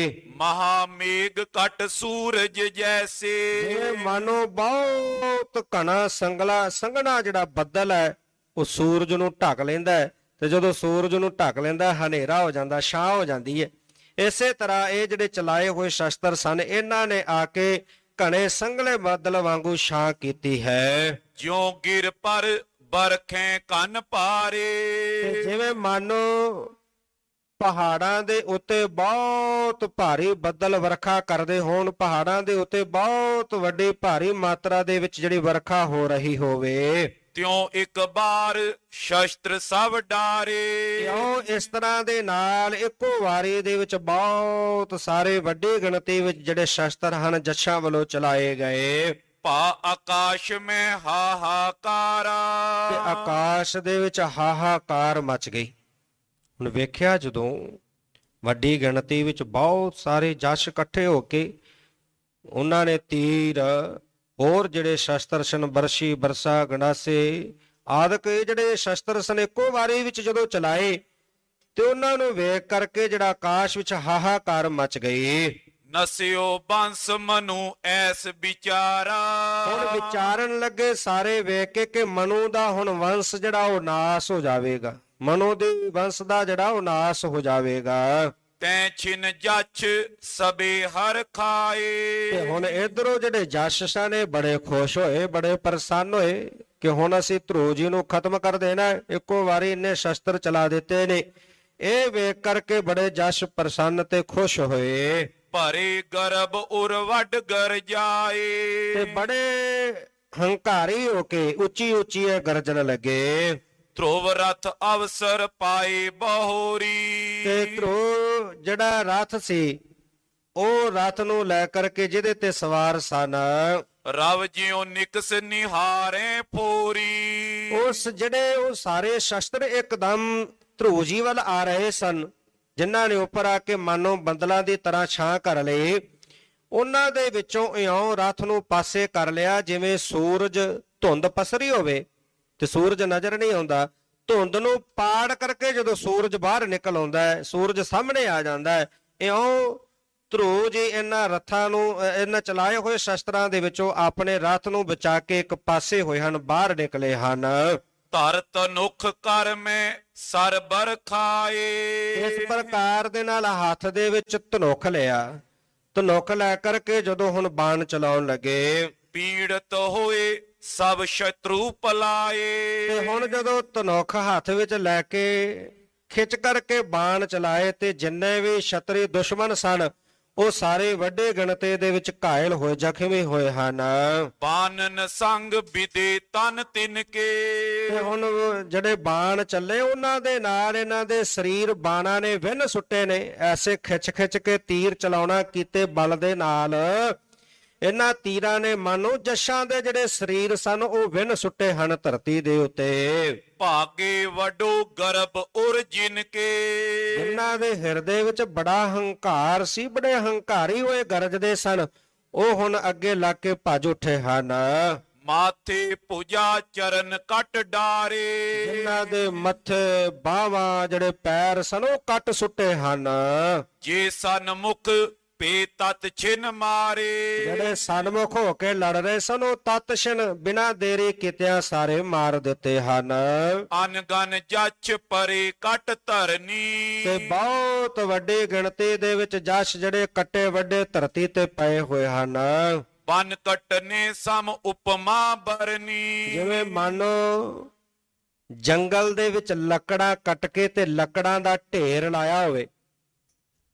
ਮਹਾ ਮੇਘ ਕਟ ਸੂਰਜ ਜੈਸੇ। ਜਿਵੇਂ ਮਾਨੋ ਬਹੁਤ ਘਣਾ ਸੰਘਣਾ ਜਿਹੜਾ ਬੱਦਲ ਹੈ ਉਹ ਸੂਰਜ ਨੂੰ ਢੱਕ ਲੈਂਦਾ ਹੈ, ਤੇ ਜਦੋਂ ਸੂਰਜ ਨੂੰ ਢੱਕ ਲੈਂਦਾ ਹਨੇਰਾ ਹੋ ਜਾਂਦਾ, ਛਾਂ ਹੋ ਜਾਂਦੀ ਹੈ। ਇਸੇ ਤਰ੍ਹਾਂ ਇਹ ਜਿਹੜੇ ਚਲਾਏ ਹੋਏ ਸ਼ਸਤਰ ਸਨ ਇਹਨਾਂ ਨੇ ਆ ਕੇ ਘਣੇ ਸੰਘਣੇ ਬੱਦਲ ਵਾਂਗੂ ਛਾਂ ਕੀਤੀ ਹੈ। ਜਿਉ ਗਿਰ ਪਰ ਬਰਖੇ ਕੰਨ ਪਾਰੇ। ਤੇ ਜਿਵੇਂ ਮਾਨੋ ਪਹਾੜਾਂ ਦੇ ਉੱਤੇ ਬਹੁਤ ਭਾਰੀ ਬੱਦਲ ਵਰਖਾ ਕਰਦੇ ਹੋਣ, ਪਹਾੜਾਂ ਦੇ ਉੱਤੇ ਬਹੁਤ ਵੱਡੀ ਭਾਰੀ ਮਾਤਰਾ ਦੇ ਵਿੱਚ ਜਿਹੜੀ ਵਰਖਾ ਹੋ ਰਹੀ ਹੋਵੇ। ਤਿਉ ਇੱਕ ਬਾਰ ਸ਼ਸਤਰ ਸਭ ਡਾਰੇ। ਕਿਉਂ ਇਸ ਤਰ੍ਹਾਂ ਦੇ ਨਾਲ ਇੱਕੋ ਵਾਰੀ ਦੇ ਵਿੱਚ ਬਹੁਤ ਸਾਰੇ ਵੱਡੀ ਗਿਣਤੀ ਵਿੱਚ ਜਿਹੜੇ ਸ਼ਸਤਰ ਹਨ ਜੱਛਾਂ ਵੱਲੋਂ ਚਲਾਏ ਗਏ। ਭਾ ਆਕਾਸ਼ ਮੈਂ ਹਾਹਾਕਾਰਾ। ਤੇ ਆਕਾਸ਼ ਦੇ ਵਿੱਚ ਹਾਹਾਕਾਰ ਮਚ ਗਈ। ਹੁਣ ਵੇਖਿਆ ਜਦੋਂ ਵੱਡੀ ਗਿਣਤੀ ਵਿੱਚ ਬਹੁਤ ਸਾਰੇ ਜੱਸ਼ ਇਕੱਠੇ ਹੋ ਕੇ ਉਹਨਾਂ ਨੇ ਤੀਰ, ਹੋਰ ਜਿਹੜੇ ਸ਼ਸਤਰ ਸਨ, ਬਰਸ਼ੀ, ਬਰਸਾ, ਗੰਡਾਸੇ ਆਦਿਕ ਇਹ ਜਿਹੜੇ ਸ਼ਸਤਰ ਸਨ ਇੱਕੋ ਵਾਰੀ ਵਿੱਚ ਜਦੋਂ ਚਲਾਏ ਤੇ ਉਹਨਾਂ ਨੂੰ ਵੇਖ ਕਰਕੇ ਜਿਹੜਾ ਆਕਾਸ਼ ਵਿੱਚ ਹਾਹਾਕਾਰ ਮਚ ਗਈ। ਨਸਿਓ ਬੰਸ ਮਨੂ ਐਸ ਵਿਚਾਰਾ। ਹੁਣ ਵਿਚਾਰਨ ਲੱਗੇ ਸਾਰੇ ਵੇਖ ਕੇ ਕਿ ਮਨੂ ਦਾ ਹੁਣ ਵੰਸ਼ ਜਿਹੜਾ ਉਹ ਨਾਸ ਹੋ ਜਾਵੇਗਾ, ਮਨੂ ਦੇ ਵੰਸ਼ ਦਾ ਜਿਹੜਾ ਉਹ ਨਾਸ ਹੋ ਜਾਵੇਗਾ। ਤੈ ਛਿਨ ਜੱਛ ਸਬੇ ਹਰ ਖਾਏ। ਤੇ ਹੁਣ ਇਧਰੋਂ ਜਿਹੜੇ ਜੱਸ਼ ਨੇ ਬੜੇ ਖੁਸ਼ ਹੋਏ, ਬੜੇ ਪ੍ਰਸੰਨ ਹੋਏ ਕਿ ਹੁਣ ਅਸੀਂ ਧਰੂ ਜੀ ਨੂੰ ਖਤਮ ਕਰ ਦੇਣਾ। ਇੱਕੋ ਵਾਰੀ ਇੰਨੇ ਸ਼ਸਤਰ ਚਲਾ ਦਿੱਤੇ ਨੇ, ਇਹ ਵੇਖ ਕਰਕੇ ਬੜੇ ਜਸ ਪ੍ਰਸੰਨ ਤੇ ਖੁਸ਼ ਹੋਏ ਭਰੇ ਗਰਭ ਉਰ ਵੱਡ ਗਰ ਜਾਏ ਤੇ ਬੜੇ ਹੰਕਾਰੀ ਹੋ ਕੇ ਉੱਚੀ ਉੱਚੀ ਇਹ ਗਰਜਣ ਲੱਗੇ। ਧਰੁਵ ਰਥ ਅਵਸਰ ਪਾਏ ਬਹੋਰੀ ਤੇ ਧਰੁਵ ਜਿਹੜਾ ਰਥ ਸੀ ਉਹ ਰਥ ਨੂੰ ਲੈ ਕਰਕੇ ਜਿਹਦੇ ਤੇ ਸਵਾਰ ਸਨ ਰਵ ਜਿਉ ਨਿਕਸ ਨਿਹਾਰੇ ਫੋਰੀ ਉਸ ਜਿਹੜੇ ਉਹ ਸਾਰੇ ਸ਼ਸਤਰ ਇੱਕਦਮ ਧਰੁਵ ਜੀ ਵੱਲ ਆ ਰਹੇ ਸਨ, ਜਿਨ੍ਹਾਂ ਨੇ ਉੱਪਰ ਆ ਕੇ ਮਾਨੋ ਬੰਦਲਾਂ ਦੀ ਤਰ੍ਹਾਂ ਛਾਂ ਕਰ ਲਈ। ਉਹਨਾਂ ਦੇ ਵਿੱਚੋਂ ਇਉਂ ਰਥ ਨੂੰ ਪਾਸੇ ਕਰ ਲਿਆ ਜਿਵੇਂ ਸੂਰਜ ਧੁੰਦ ਪਸਰੀ ਹੋਵੇ ਤੇ ਸੂਰਜ ਨਜ਼ਰ ਨਹੀਂ ਆਉਂਦਾ। ਧੁੰਦ ਨੂੰ ਪਾੜ ਕਰਕੇ ਜਦੋਂ ਸੂਰਜ ਬਾਹਰ ਨਿਕਲ ਆਉਂਦਾ ਹੈ, ਸੂਰਜ ਸਾਹਮਣੇ ਆ ਜਾਂਦਾ ਹੈ, ਇਉਂ ਧਰੁਵ ਜੀ ਇਹਨਾਂ ਰਥਾਂ ਨੂੰ ਇਹਨਾਂ ਚਲਾਏ ਹੋਏ ਸ਼ਸਤਰਾਂ ਦੇ ਵਿੱਚੋਂ ਆਪਣੇ ਰਥ ਨੂੰ ਬਚਾ ਕੇ ਇੱਕ ਪਾਸੇ ਹੋਏ ਹਨ, ਬਾਹਰ ਨਿਕਲੇ ਹਨ। ਧਰ ਤਨੁਖ ਕਰ ਮੈਂ ਸਰ ਬਰ ਖਾਏ ਇਸ ਪ੍ਰਕਾਰ ਦੇ ਨਾਲ ਹੱਥ ਦੇ ਵਿੱਚ ਧਨੁੱਖ ਲਿਆ। ਧਨੁੱਖ ਲੈ ਕਰਕੇ ਜਦੋਂ ਹੁਣ ਬਾਣ ਚਲਾਉਣ ਲੱਗੇ ਪੀੜਤ ਹੋਏ ਸਭ ਸ਼ਤਰੂ ਪਲਾਏ ਤੇ ਹੁਣ ਜਦੋਂ ਧਨੁੱਖ ਹੱਥ ਵਿੱਚ ਲੈ ਕੇ ਖਿੱਚ ਕਰਕੇ ਬਾਣ ਚਲਾਏ ਤੇ ਜਿੰਨੇ ਵੀ ਸ਼ਤਰੀ ਦੁਸ਼ਮਣ ਸਨ ਉਹ ਸਾਰੇ ਵੱਡੇ ਗਿਣਤੀ ਦੇ ਵਿੱਚ ਘਾਇਲ ਹੋਏ, ਜ਼ਖਮੀ ਹੋਏ ਹਨ। ਬਾਨਨ ਸੰਗ ਵਿਦੇ ਤਨ ਤਿਨਕੇ ਤੇ ਹੁਣ ਜਿਹੜੇ ਬਾਣ ਚੱਲੇ ਉਹਨਾਂ ਦੇ ਨਾਲ ਇਹਨਾਂ ਦੇ ਸਰੀਰ ਬਾਣਾਂ ਨੇ ਵਿੰਨ ਸੁੱਟੇ ਨੇ। ਐਸੇ ਖਿੱਚ ਖਿੱਚ ਕੇ ਤੀਰ ਚਲਾਉਣਾ ਕੀਤੇ ਬਲ ਦੇ ਨਾਲ ਇਹਨਾਂ ਤੀਰਾਂ ਨੇ ਮਾਨੋ ਜੱਸ਼ਾਂ ਦੇ ਜਿਹੜੇ ਸਰੀਰ ਸਨ ਉਹ ਵਿੰਨ ਸੁੱਟੇ ਹਨ ਧਰਤੀ ਦੇ ਉੱਤੇ। ਭਾਗੇ ਵਡੋ ਗਰਭ ਉਰ ਜਿਨਕੇ ਇਹਨਾਂ ਦੇ ਹਿਰਦੇ ਵਿੱਚ ਬੜਾ ਹੰਕਾਰ ਸੀ, ਬੜੇ ਹੰਕਾਰੀ ਹੋਏ ਗਰਜਦੇ ਸਨ, ਉਹ ਹੁਣ ਅੱਗੇ ਲੱਗ ਕੇ ਭੱਜ ਉੱਠੇ ਹਨ। ਮਾਥੇ ਪੂਜਾ ਚਰਨ ਕੱਟ ਡਾਰੇ ਇਹਨਾਂ ਦੇ ਮੱਥੇ ਬਾਹਾਂ ਜਿਹੜੇ ਪੈਰ ਸਨ ਉਹ ਕੱਟ ਸੁੱਟੇ ਹਨ। ਜੇ ਸਨਮੁਖ ਪੇ ਤਤ ਛਿਨ ਮਾਰੇ ਜਿਹੜੇ ਸਨਮੁਖ ਹੋ ਕੇ ਲੜ ਰਹੇ ਸਨ ਉਹ ਤਤਛਿਨ ਬਿਨਾਂ ਦੇਰੀ ਕੀਤਿਆਂ ਸਾਰੇ ਮਾਰ ਦਿੱਤੇ ਹਨ। ਅਨਗਨ ਜੱਛ ਪਰੇ ਕੱਟ ਧਰਨੀ ਤੇ ਬਹੁਤ ਵੱਡੀ ਗਿਣਤੀ ਦੇ ਵਿੱਚ ਜਸ਼ ਜਿਹੜੇ ਕੱਟੇ ਵੱਡੇ ਧਰਤੀ ਤੇ ਪਏ ਹੋਏ ਹਨ। ਬਨ ਕੱਟਨੇ ਸਮ ਉਪਮਾ ਬਰਨੀ ਜਿਵੇਂ ਮੰਨੋ ਜੰਗਲ ਦੇ ਵਿੱਚ ਲੱਕੜਾਂ ਕੱਟ ਕੇ ਤੇ ਲੱਕੜਾਂ ਦਾ ਢੇਰ ਲਾਇਆ ਹੋਵੇ,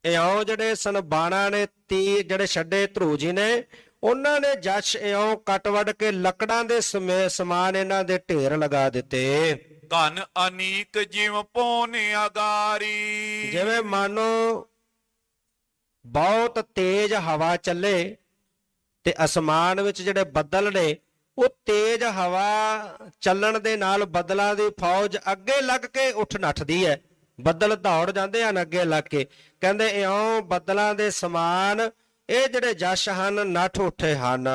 ਇਉਂ ਜਿਹੜੇ ਸਨ ਬਾਣਾ ਨੇ ਤੀਰ ਜਿਹੜੇ ਛੱਡੇ ਧਰੁਵ ਜੀ ਨੇ, ਉਹਨਾਂ ਨੇ ਜਸ਼ ਇਉਂ ਕੱਟ ਵੱਢ ਕੇ ਲੱਕੜਾਂ ਦੇ ਸਮਾਨ ਇਹਨਾਂ ਦੇ ਢੇਰ ਲਗਾ ਦਿੱਤੇ। ਧਨ ਅਨੀਕ ਜਿਵ ਪੋਨੇ ਅਗਾਰੀ ਜਿਵੇਂ ਮਾਨੋ ਬਹੁਤ ਤੇਜ਼ ਹਵਾ ਚੱਲੇ ਤੇ ਅਸਮਾਨ ਵਿੱਚ ਜਿਹੜੇ ਬੱਦਲ ਨੇ ਉਹ ਤੇਜ਼ ਹਵਾ ਚੱਲਣ ਦੇ ਨਾਲ ਬੱਦਲਾਂ ਦੀ ਫੌਜ ਅੱਗੇ ਲੱਗ ਕੇ ਉੱਠ ਨੱਠਦੀ ਹੈ। ਬੱਦਲ ਦੌੜ ਜਾਂਦੇ ਹਨ ਅੱਗੇ ਲੱਗ ਕੇ, ਕਹਿੰਦੇ ਇਉਂ ਬੱਦਲਾਂ ਦੇ ਸਮਾਨ ਇਹ ਜਿਹੜੇ ਜਸ਼ ਹਨ ਨੱਠ ਉੱਠੇ ਹਨ।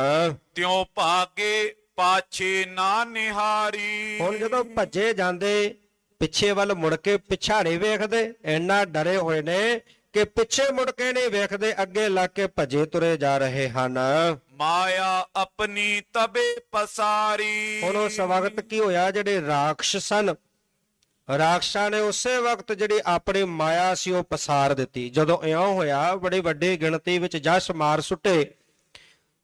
ਤਿਉ ਭਾਗੇ ਪਾਛੇ ਨਾ ਨਿਹਾਰੀ ਹੁਣ ਜਦੋਂ ਭੱਜੇ ਜਾਂਦੇ ਪਿੱਛੇ ਵੱਲ ਮੁੜ ਕੇ ਪਿਛਾੜੇ ਵੇਖਦੇ, ਇੰਨਾ ਡਰੇ ਹੋਏ ਨੇ ਕਿ ਪਿੱਛੇ ਮੁੜ ਕੇ ਨਹੀਂ ਵੇਖਦੇ, ਅੱਗੇ ਲੱਗ ਕੇ ਭੱਜੇ ਤੁਰੇ ਜਾ ਰਹੇ ਹਨ। ਮਾਇਆ ਆਪਣੀ ਤਬੇ ਪਸਾਰੀ ਹੁਣ ਉਸ ਵਕਤ ਕੀ ਹੋਇਆ, ਜਿਹੜੇ ਰਾਖਸ਼ ਸਨ ਰਾਖਸ਼ਾਂ ਨੇ ਉਸੇ ਵਕਤ ਜਿਹੜੀ ਆਪਣੀ ਮਾਇਆ ਸੀ ਉਹ ਪਸਾਰ ਦਿੱਤੀ। ਜਦੋਂ ਇਉਂ ਹੋਇਆ ਬੜੀ ਵੱਡੀ ਗਿਣਤੀ ਵਿੱਚ ਜਸ਼ ਮਾਰ ਸੁੱਟੇ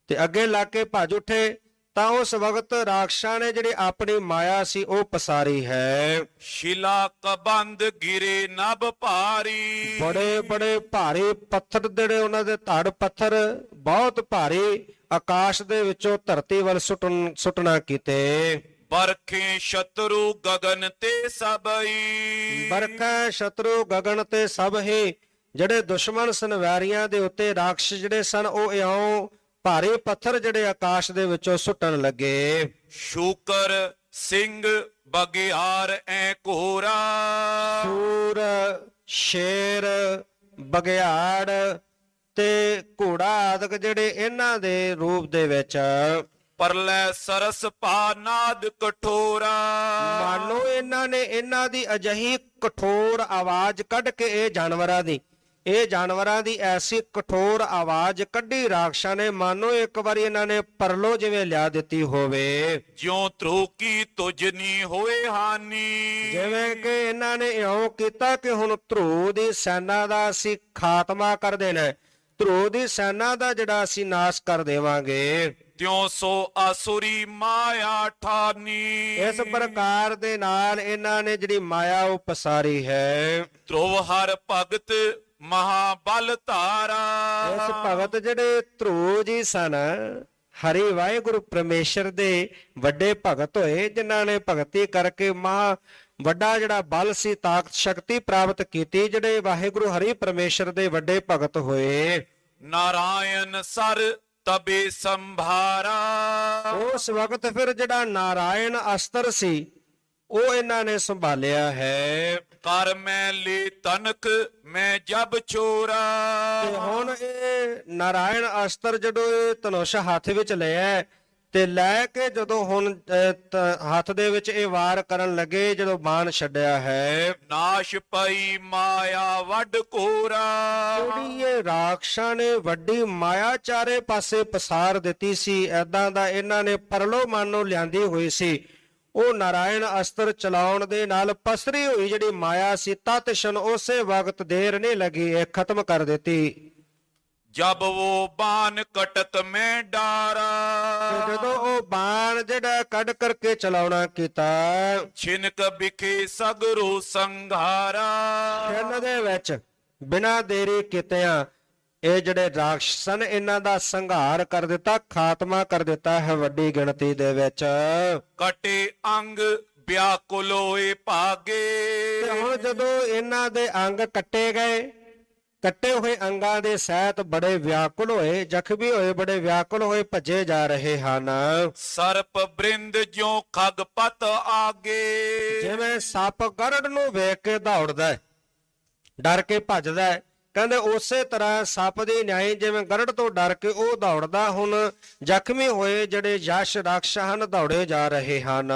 ਤੇ ਅੱਗੇ ਲੱਗ ਕੇ ਭੱਜ ਉੱਠੇ, ਤਾਂ ਉਸ ਵਕਤ ਰਾਖਸ਼ਾਂ ਨੇ ਜਿਹੜੀ ਆਪਣੀ ਮਾਇਆ ਸੀ ਉਹ ਪਸਾਰੀ ਹੈ। ਸ਼ਿਲਾ ਕਬੰਦ ਗਿਰੇ ਨਭ ਭਾਰੀ ਬੜੇ ਬੜੇ ਭਾਰੀ ਪੱਥਰ ਜਿਹੜੇ ਉਹਨਾਂ ਦੇ ਧੜ ਪੱਥਰ ਬਹੁਤ ਭਾਰੀ ਆਕਾਸ਼ ਦੇ ਵਿੱਚੋਂ ਧਰਤੀ ਵੱਲ ਸੁੱਟਣਾ ਕੀਤੇ। ਬਰਖੇ ਸ਼ਤਰੂ ਗਗਨ ਤੇ ਸਭਈ ਬਰਖਾ ਸ਼ਤਰੂ ਗਗਨ ਤੇ ਸਭ ਹੀ ਜਿਹੜੇ ਦੁਸ਼ਮਣ ਸਨ ਵੈਰੀਆਂ ਦੇ ਉੱਤੇ ਰਾਖਸ਼ ਜਿਹੜੇ ਸਨ ਉਹ ਇਉਂ ਭਾਰੇ ਪੱਥਰ ਜਿਹੜੇ ਆਕਾਸ਼ ਦੇ ਵਿੱਚੋਂ ਸੁੱਟਣ ਲੱਗੇ। ਸ਼ੂਕਰ ਸਿੰਘ ਬਗਿਆਰ ਐ ਘੋਰਾ ਸੂਰ ਸ਼ੇਰ ਬਗਿਆੜ ਤੇ ਘੋੜਾ ਆਦਿਕ ਜਿਹੜੇ ਇਹਨਾਂ ਦੇ ਰੂਪ ਦੇ ਵਿੱਚ ਪਰਲੇ ਸਰਸ ਪਾ ਨਾਦ ਕਠੋਰਾ ਮਾਨੋ ਇਹਨਾਂ ਨੇ ਇਹਨਾਂ ਦੀ ਅਜਿਹੀ ਕਠੋਰ ਆਵਾਜ਼ ਕੱਢ ਕੇ ਇਹ ਜਾਨਵਰਾਂ ਦੀ ਐਸੀ ਕਠੋਰ ਆਵਾਜ਼ ਕੱਢੀ ਰਾਖਸ਼ਾਂ ਨੇ, ਮਾਨੋ ਇੱਕ ਵਾਰੀ ਇਹਨਾਂ ਨੇ ਪਰਲੋ ਜਿਵੇਂ ਲਿਆ ਦਿੱਤੀ ਹੋਵੇ। ਜਿਉ ਧਰੁ ਕੀ ਤੁਜਨੀ ਹੋਏ ਹਾਨੀ ਜਿਵੇਂ ਕਿ ਇਹਨਾਂ ਨੇ ਇਉਂ ਕੀਤਾ ਕਿ ਹੁਣ ਧਰੁਵ ਦੀ ਸੈਨਾ ਦਾ ਅਸੀਂ ਖਾਤਮਾ ਕਰ ਦੇਣਾ, ਧਰੁਵ ਦੀ ਸੈਨਾ ਦਾ ਜਿਹੜਾ ਅਸੀਂ ਨਾਸ਼ ਕਰ ਦੇਵਾਂਗੇ। ਤਿਉ ਸੋ ਆਸੁਰੀ ਮਾਇਆ ਠਾਨੀ। ਇਸ ਪ੍ਰਕਾਰ ਦੇ ਨਾਲ ਇਹਨਾਂ ਨੇ ਜਿਹੜੀ ਮਾਇਆ ਉਹ ਪਸਾਰੀ ਹੈ। ਧਰੁਵ ਹਰ ਭਗਤ ਮਹਾਬਲ ਧਾਰਾ। ਇਸ ਭਗਤ ਜਿਹੜੇ ਧਰੁਵ ਜੀ ਸਨ, ਹਰੀ ਵਾਹਿਗੁਰੂ ਪਰਮੇਸ਼ਰ ਦੇ ਵੱਡੇ ਭਗਤ ਹੋਏ, ਜਿਨ੍ਹਾਂ ਨੇ ਭਗਤੀ ਕਰਕੇ ਮਹਾ ਵੱਡਾ ਜਿਹੜਾ ਬਲ ਸੀ, ਤਾਕਤ ਸ਼ਕਤੀ ਪ੍ਰਾਪਤ ਕੀਤੀ, ਜਿਹੜੇ ਵਾਹਿਗੁਰੂ ਹਰੀ ਪਰਮੇਸ਼ਰ ਦੇ ਵੱਡੇ ਭਗਤ ਹੋਏ। ਨਾਰਾਇਣ ਸਰ ਤਬੇ ਸੰਭਾਰਾ। ਉਸ ਵਕਤ ਫਿਰ ਜਿਹੜਾ ਨਾਰਾਇਣ ਅਸਤਰ ਸੀ ਉਹ ਇਹਨਾਂ ਨੇ ਸੰਭਾਲਿਆ ਹੈ। ਕਰ ਮੈਂ ਲੇ ਤਨਕ ਮੈਂ ਜਬ ਚੋਰਾ। ਤੇ ਹੁਣ ਇਹ ਨਾਰਾਇਣ ਅਸਤਰ ਜਦੋਂ ਇਹ ਧਨੁਸ਼ ਹੱਥ ਵਿੱਚ ਲਿਆ ਤੇ ਲੈ ਕੇ ਜਦੋਂ ਹੁਣ ਹੱਥ ਦੇ ਵਿੱਚ ਇਹ ਵਾਰ ਕਰਨ ਲੱਗੇ, ਜਦੋਂ ਬਾਣ ਛੱਡਿਆ ਹੈ, ਨਾਸ਼ ਪਈ ਮਾਇਆ ਵੱਡ ਕੋਰਾ। ਜਿਹੜੀ ਇਹ ਰਾਖਸ਼ਾਂ ਨੇ ਵੱਡੀ ਮਾਇਆ ਚਾਰੇ ਪਾਸੇ ਪਸਾਰ ਦਿੱਤੀ ਸੀ, ਐਦਾਂ ਦਾ ਇਹਨਾਂ ਨੇ ਪਰਲੋ ਮਨ ਨੂੰ ਲਿਆਂਦੀ ਹੋਈ ਸੀ। ਉਹ ਨਾਰਾਇਣ ਅਸਤਰ ਚਲਾਉਣ ਦੇ ਨਾਲ ਪਸਰੀ ਹੋਈ ਜਿਹੜੀ ਮਾਇਆ ਸੀ, ਤਤਸ਼ਨ ਉਸੇ ਵਕਤ ਦੇਰ ਨਹੀਂ ਲੱਗੀ, ਇਹ ਖਤਮ ਕਰ ਦਿੱਤੀ। ਜਬ ਉਹ ਬਾਣ ਕਟਤ ਮੈਂ ਡਾਰਾ। ਜਦੋਂ ਉਹ ਬਾਣ ਜਿਹੜਾ ਕੱਢ ਕਰਕੇ ਚਲਾਉਣਾ ਕੀਤਾ, ਛਿਨਕ ਵਿਖੇ ਸਗਰੋ ਸੰਘਾਰਾ। ਛਿਨ ਦੇ ਵਿੱਚ ਬਿਨਾਂ ਦੇਰੀ ਕੀਤਿਆਂ ਇਹ ਜਿਹੜੇ ਰਾਖਸ਼ ਸਨ, ਇਹਨਾਂ ਦਾ ਸੰਘਾਰ ਕਰ ਦਿੱਤਾ, ਖਾਤਮਾ ਕਰ ਦਿੱਤਾ ਹੈ ਵੱਡੀ ਗਿਣਤੀ ਦੇ ਵਿੱਚ। ਕਟੇ ਅੰਗ ਵਿਆਕੁਲ ਹੋਏ ਭਾਗੇ। ਤੇ ਹੁਣ ਜਦੋਂ ਇਹਨਾਂ ਦੇ ਅੰਗ ਕੱਟੇ ਗਏ, ਕੱਟੇ ਹੋਏ ਅੰਗਾਂ ਦੇ ਸਹਿਤ ਬੜੇ ਵਿਆਕੁਲ ਹੋਏ, ਜ਼ਖਮੀ ਹੋਏ, ਬੜੇ ਵਿਆਕੁਲ ਹੋਏ, ਭੱਜੇ ਜਾ ਰਹੇ ਹਨ। ਸਰਪ ਬ੍ਰਿੰਦ ਜਿਉ ਖਗਪਤ ਆਗੇ। ਜਿਵੇਂ ਸੱਪ ਗਰੜ ਨੂੰ ਵੇਖ ਕੇ ਦੌੜਦਾ ਹੈ, ਡਰ ਕੇ ਭੱਜਦਾ ਹੈ, ਕਹਿੰਦੇ ਉਸੇ ਤਰ੍ਹਾਂ ਸੱਪ ਦੀ ਨਿਆਈ ਜਿਵੇਂ ਗਰੜ ਤੋਂ ਡਰ ਕੇ ਉਹ ਦੌੜਦਾ, ਹੁਣ ਜ਼ਖਮੀ ਹੋਏ ਜਿਹੜੇ ਯਸ਼ ਰਾਖਸ਼ ਹਨ ਦੌੜੇ ਜਾ ਰਹੇ ਹਨ।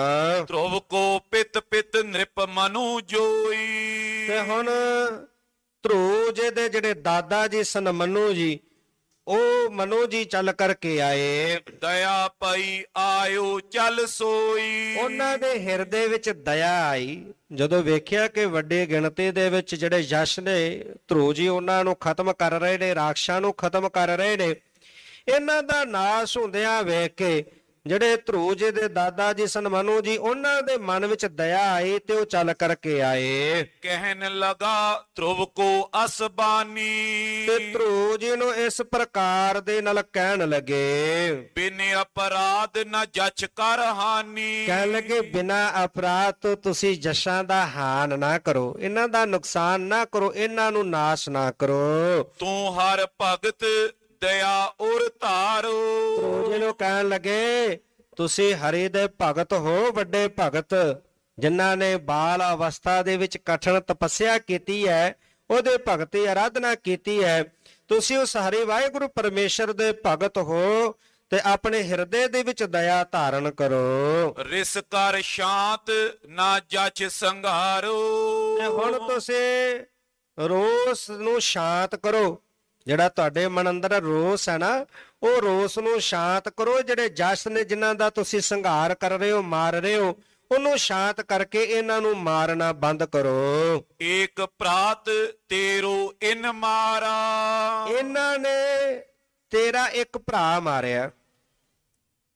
ਧਰੁਵ ਕੋ ਪਿਤ ਪਿਤ ਨ੍ਰਿਪ ਮਨੁ ਜੋਈ। ਤੇ ਹੁਣ ਧਰੁਵ ਜੀ ਦੇ ਜਿਹੜੇ ਦਾਦਾ ਜੀ ਸਨ ਮਨੂ ਜੀ, ਉਹ ਮਨੂ ਜੀ ਚੱਲ ਕਰਕੇ ਆਏ। ਦਇਆ ਪਈ ਆਇਓ ਚੱਲ ਸੋਈ। ਉਹਨਾਂ ਦੇ ਹਿਰਦੇ ਵਿੱਚ ਦਇਆ ਆਈ, ਜਦੋਂ ਵੇਖਿਆ ਕਿ ਵੱਡੀ ਗਿਣਤੀ ਦੇ ਵਿੱਚ ਜਿਹੜੇ ਯਸ਼ ਨੇ, ਧਰੁਵ ਜੀ ਉਹਨਾਂ ਨੂੰ ਖਤਮ ਕਰ ਰਹੇ ਨੇ, ਰਾਖਸ਼ਾਂ ਨੂੰ ਖਤਮ ਕਰ ਰਹੇ ਨੇ, ਇਹਨਾਂ ਦਾ ਨਾਸ਼ ਹੁੰਦਿਆਂ ਵੇਖ ਕੇ ਜਿਹੜੇ ਧਰੁਵ ਜੀ ਦੇ ਦਾਦਾ ਜੀ ਸਨ ਮਨੂ ਜੀ, ਉਹਨਾਂ ਦੇ ਮਨ ਵਿੱਚ ਦਇਆ ਆਈ ਤੇ ਉਹ ਚੱਲ ਕਰਕੇ ਆਏ। ਕਹਿਣ ਲਗਾ ਧਰੁਵ ਕੋ ਅਸਬਾਨੀ। ਤੇ ਧਰੁਵ ਜੀ ਨੂੰ ਇਸ ਪ੍ਰਕਾਰ ਦੇ ਨਾਲ ਕਹਿਣ ਲੱਗੇ, ਬਿਨ ਅਪਰਾਧ ਨ ਜਚ ਕਰ ਹਾਨੀ। ਕਹਿਣ ਲੱਗੇ ਬਿਨਾਂ ਅਪਰਾਧ ਤੋਂ ਤੁਸੀਂ ਜਸ਼ਾਂ ਦਾ ਹਾਨ ਨਾ ਕਰੋ, ਇਹਨਾਂ ਦਾ ਨੁਕਸਾਨ ਨਾ ਕਰੋ, ਇਹਨਾਂ ਨੂੰ ਨਾਸ਼ ਨਾ ਕਰੋ। ਤੂੰ ਹਰ ਭਗਤ ਦਇਆ ਉਰ ਧਾਰੋ। ਧਰੁਵ ਜੀ ਨੂੰ ਕਹਿਣ ਲੱਗੇ ਤੁਸੀਂ ਹਰੀ ਦੇ ਭਗਤ ਹੋ, ਵੱਡੇ ਭਗਤ, ਜਿਨ੍ਹਾਂ ਨੇ ਬਾਲ ਅਵਸਥਾ ਦੇ ਵਿੱਚ ਕਠਨ ਤਪੱਸਿਆ ਕੀਤੀ ਹੈ, ਉਹਦੇ ਭਗਤੀ ਆਰਾਧਨਾ ਕੀਤੀ ਹੈ। ਤੁਸੀਂ ਉਸ ਹਰੀ ਵਾਹਿਗੁਰੂ ਪਰਮੇਸ਼ਰ ਦੇ ਭਗਤ ਹੋ ਤੇ ਆਪਣੇ ਹਿਰਦੇ ਦੇ ਵਿੱਚ ਦਇਆ ਧਾਰਨ ਕਰੋ। ਰਿਸ ਕਰ ਸ਼ਾਂਤ ਨਾ ਜਚ ਸੰਘਾਰੋ। ਤੇ ਹੁਣ ਤੁਸੀਂ ਰੋਸ ਨੂੰ ਸ਼ਾਂਤ ਕਰੋ, ਜਿਹੜਾ ਤੁਹਾਡੇ ਮਨ ਅੰਦਰ ਰੋਸ ਹੈ ਨਾ, ਉਹ ਰੋਸ ਨੂੰ ਸ਼ਾਂਤ ਕਰੋ। ਜਿਹੜੇ ਜਸ਼ ਨੇ ਜਿਨ੍ਹਾਂ ਦਾ ਤੁਸੀਂ ਸੰਘਾਰ ਕਰ ਰਹੇ ਹੋ, ਮਾਰ ਰਹੇ ਹੋ, ਉਹਨੂੰ ਸ਼ਾਂਤ ਕਰਕੇ ਇਹਨਾਂ ਨੂੰ ਮਾਰਨਾ ਬੰਦ ਕਰੋ। ਏਕ ਪ੍ਰਾਤ ਤੇਰੋ ਇਨ ਮਾਰਾ। ਇਹਨਾਂ ਨੇ ਤੇਰਾ ਇੱਕ ਭਰਾ ਮਾਰਿਆ,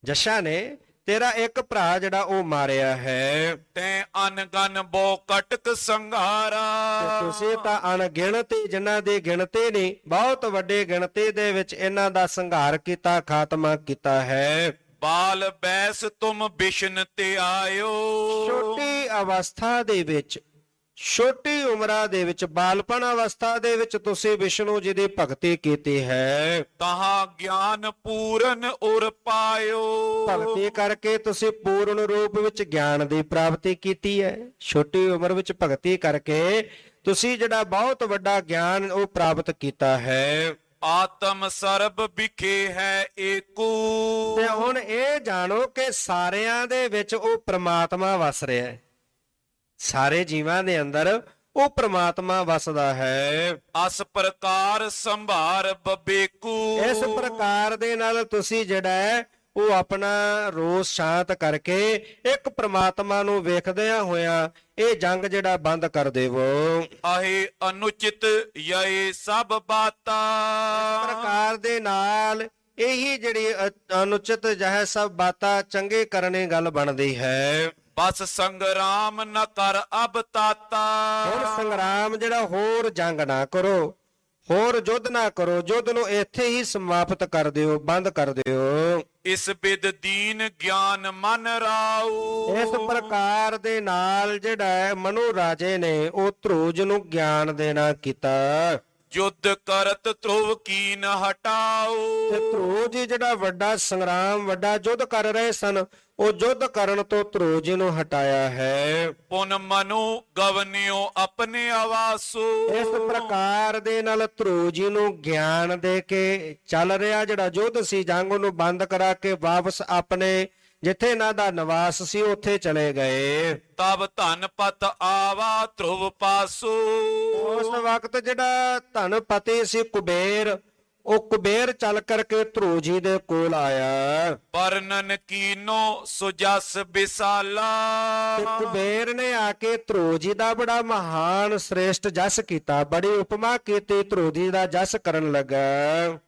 ਜਸ਼ਾਂ ਨੇ ਤੇਰਾ ਇੱਕ ਭਰਾ ਜਿਹੜਾ ਉਹ ਮਾਰਿਆ ਹੈ। ਤੈਂ ਅਨਗਨ ਬੋ ਕਟਕ ਸੰਘਾਰਾ। ਤੁਸੀਂ ਤਾਂ ਅਣਗਿਣਤੀ, ਜਿਨ੍ਹਾਂ ਦੀ ਗਿਣਤੀ ਨਹੀਂ, ਬਹੁਤ ਵੱਡੀ ਗਿਣਤੀ ਦੇ ਵਿੱਚ ਇਹਨਾਂ ਦਾ ਸੰਘਾਰ ਕੀਤਾ, ਖਾਤਮਾ ਕੀਤਾ ਹੈ। ਬਾਲ ਬੈਸ ਤੁਮ ਬਿਸ਼ਨ ਤੇ ਆਇਓ। ਛੋਟੀ ਅਵਸਥਾ ਦੇ ਵਿੱਚ, ਛੋਟੀ ਉਮਰਾਂ ਦੇ ਵਿੱਚ, ਬਾਲਪਨ ਅਵਸਥਾ ਦੇ ਵਿੱਚ ਤੁਸੀਂ ਵਿਸ਼ਨੂੰ ਜੀ ਦੀ ਭਗਤੀ ਕੀਤੀ ਹੈ। ਤਹਾਂ ਗਿਆਨ ਪੂਰਨ ਉਰ ਪਾਇਓ। ਭਗਤੀ ਕਰਕੇ ਤੁਸੀਂ ਪੂਰਨ ਰੂਪ ਵਿੱਚ ਗਿਆਨ ਦੀ ਪ੍ਰਾਪਤੀ ਕੀਤੀ ਹੈ। ਛੋਟੀ ਉਮਰ ਵਿੱਚ ਭਗਤੀ ਕਰਕੇ ਤੁਸੀਂ ਜਿਹੜਾ ਬਹੁਤ ਵੱਡਾ ਗਿਆਨ ਉਹ ਪ੍ਰਾਪਤ ਕੀਤਾ ਹੈ। ਆਤਮ ਸਰਬ ਵਿਖੇ ਹੈ ਏਕੂ। ਤੇ ਹੁਣ ਇਹ ਜਾਣੋ ਕਿ ਸਾਰਿਆਂ ਦੇ ਵਿੱਚ ਉਹ ਪ੍ਰਮਾਤਮਾ ਵਸ ਰਿਹਾ ਹੈ, ਸਾਰੇ ਜੀਵਾਂ ਦੇ ਅੰਦਰ ਉਹ ਪ੍ਰਮਾਤਮਾ ਵਸਦਾ ਹੈ। ਅਸ ਪ੍ਰਕਾਰ ਸੰਭਾਰ ਬਬੇਕੂ। ਇਸ ਪ੍ਰਕਾਰ ਦੇ ਨਾਲ ਤੁਸੀਂ ਜਿਹੜਾ ਹੈ ਉਹ ਆਪਣਾ ਰੋਸ ਸ਼ਾਂਤ ਕਰਕੇ ਇੱਕ ਪ੍ਰਮਾਤਮਾ ਨੂੰ ਵੇਖਦਿਆਂ ਹੋਇਆਂ ਇਹ ਜੰਗ ਜਿਹੜਾ ਬੰਦ ਕਰ ਦੇਵੋ। ਆਹੇ ਅਨੁਚਿਤ ਯੇ ਸਭ ਬਾਤਾਂ। ਪ੍ਰਕਾਰ ਦੇ ਨਾਲ ਇਹੀ ਜਿਹੜੀ ਅਨੁਚਿਤ ਜਹ ਸਭ ਬਾਤਾਂ ਚੰਗੇ ਕਰਨੇ ਗੱਲ ਬਣਦੀ ਹੈ। ਬਸ ਸੰਗਰਾਮ ਨ ਕਰ ਅਬ ਤਾਤਾ। ਹੁਣ ਸੰਗਰਾਮ ਜਿਹੜਾ ਹੋਰ ਜੰਗ ਨਾ ਕਰੋ, ਹੋਰ ਯੁੱਧ ਨਾ ਕਰੋ, ਯੁੱਧ ਨੂੰ ਇੱਥੇ ਹੀ ਸਮਾਪਤ ਕਰ ਦਿਓ, ਬੰਦ ਕਰ ਦਿਓ। ਇਸ ਬਿਦ ਦੀਨ ਗਿਆਨ ਮਨ ਰਾਉ। ਇਸ ਪ੍ਰਕਾਰ ਦੇ ਨਾਲ ਜਿਹੜਾ ਹੈ ਮਨੂ ਰਾਜੇ ਨੇ ਉਹ ਧਰੂਜ ਨੂੰ ਗਿਆਨ ਦੇਣਾ ਕੀਤਾ। ਯੁੱਧ ਕਰਤ ਧਰੁਵ ਕੀਨ ਹਟਾਉ। ਤੇ ਧਰੂਜ ਜਿਹੜਾ ਵੱਡਾ ਸੰਗਰਾਮ, ਵੱਡਾ ਯੁੱਧ ਕਰ ਰਹੇ ਸਨ, ਉਹ ਯੁੱਧ ਕਰਨ ਤੋਂ ਧਰੂਜ ਨੂੰ ਹਟਾਇਆ ਹੈ। ਪੁਨ ਮਨੁ ਗਵਨਿਓ ਆਪਣੇ ਆਵਾਸੂ। ਇਸ ਪ੍ਰਕਾਰ ਦੇ ਨਾਲ ਧਰੂਜ ਨੂੰ ਗਿਆਨ ਦੇ ਕੇ ਚੱਲ ਰਿਹਾ ਜਿਹੜਾ ਯੁੱਧ ਸੀ, ਜੰਗ ਨੂੰ ਬੰਦ ਕਰਾ ਕੇ ਵਾਪਸ ਆਪਣੇ ਜਿੱਥੇ ਇਹਨਾਂ ਦਾ ਨਿਵਾਸ ਸੀ ਉੱਥੇ ਚਲੇ ਗਏ। ਤਬ ਧਨ ਪਤ ਆਵਾ ਧਰੁਵ ਪਾਸੂ। ਉਸ ਵਕਤ ਜਿਹੜਾ ਧਨਪਤੀ ਸੀ ਕੁਬੇਰ, ਉਹ ਕੁਬੇਰ ਚੱਲ ਕਰਕੇ ਧਰੂਜ ਜੀ ਦੇ ਕੋਲ ਆਇਆ। ਵਰਨਨ ਕੀਨੋ ਸੁਜਸ ਬਿਸਾਲਾ। ਤੇ ਕੁਬੇਰ ਨੇ ਆ ਕੇ ਧਰੂਜ ਜੀ ਦਾ ਬੜਾ ਮਹਾਨ ਸ੍ਰੇਸ਼ਟ ਜਸ ਕੀਤਾ, ਬੜੀ ਉਪਮਾ ਕੀਤੀ, ਧਰੂਜ ਜੀ ਦਾ ਜਸ ਕਰਨ ਲੱਗਾ।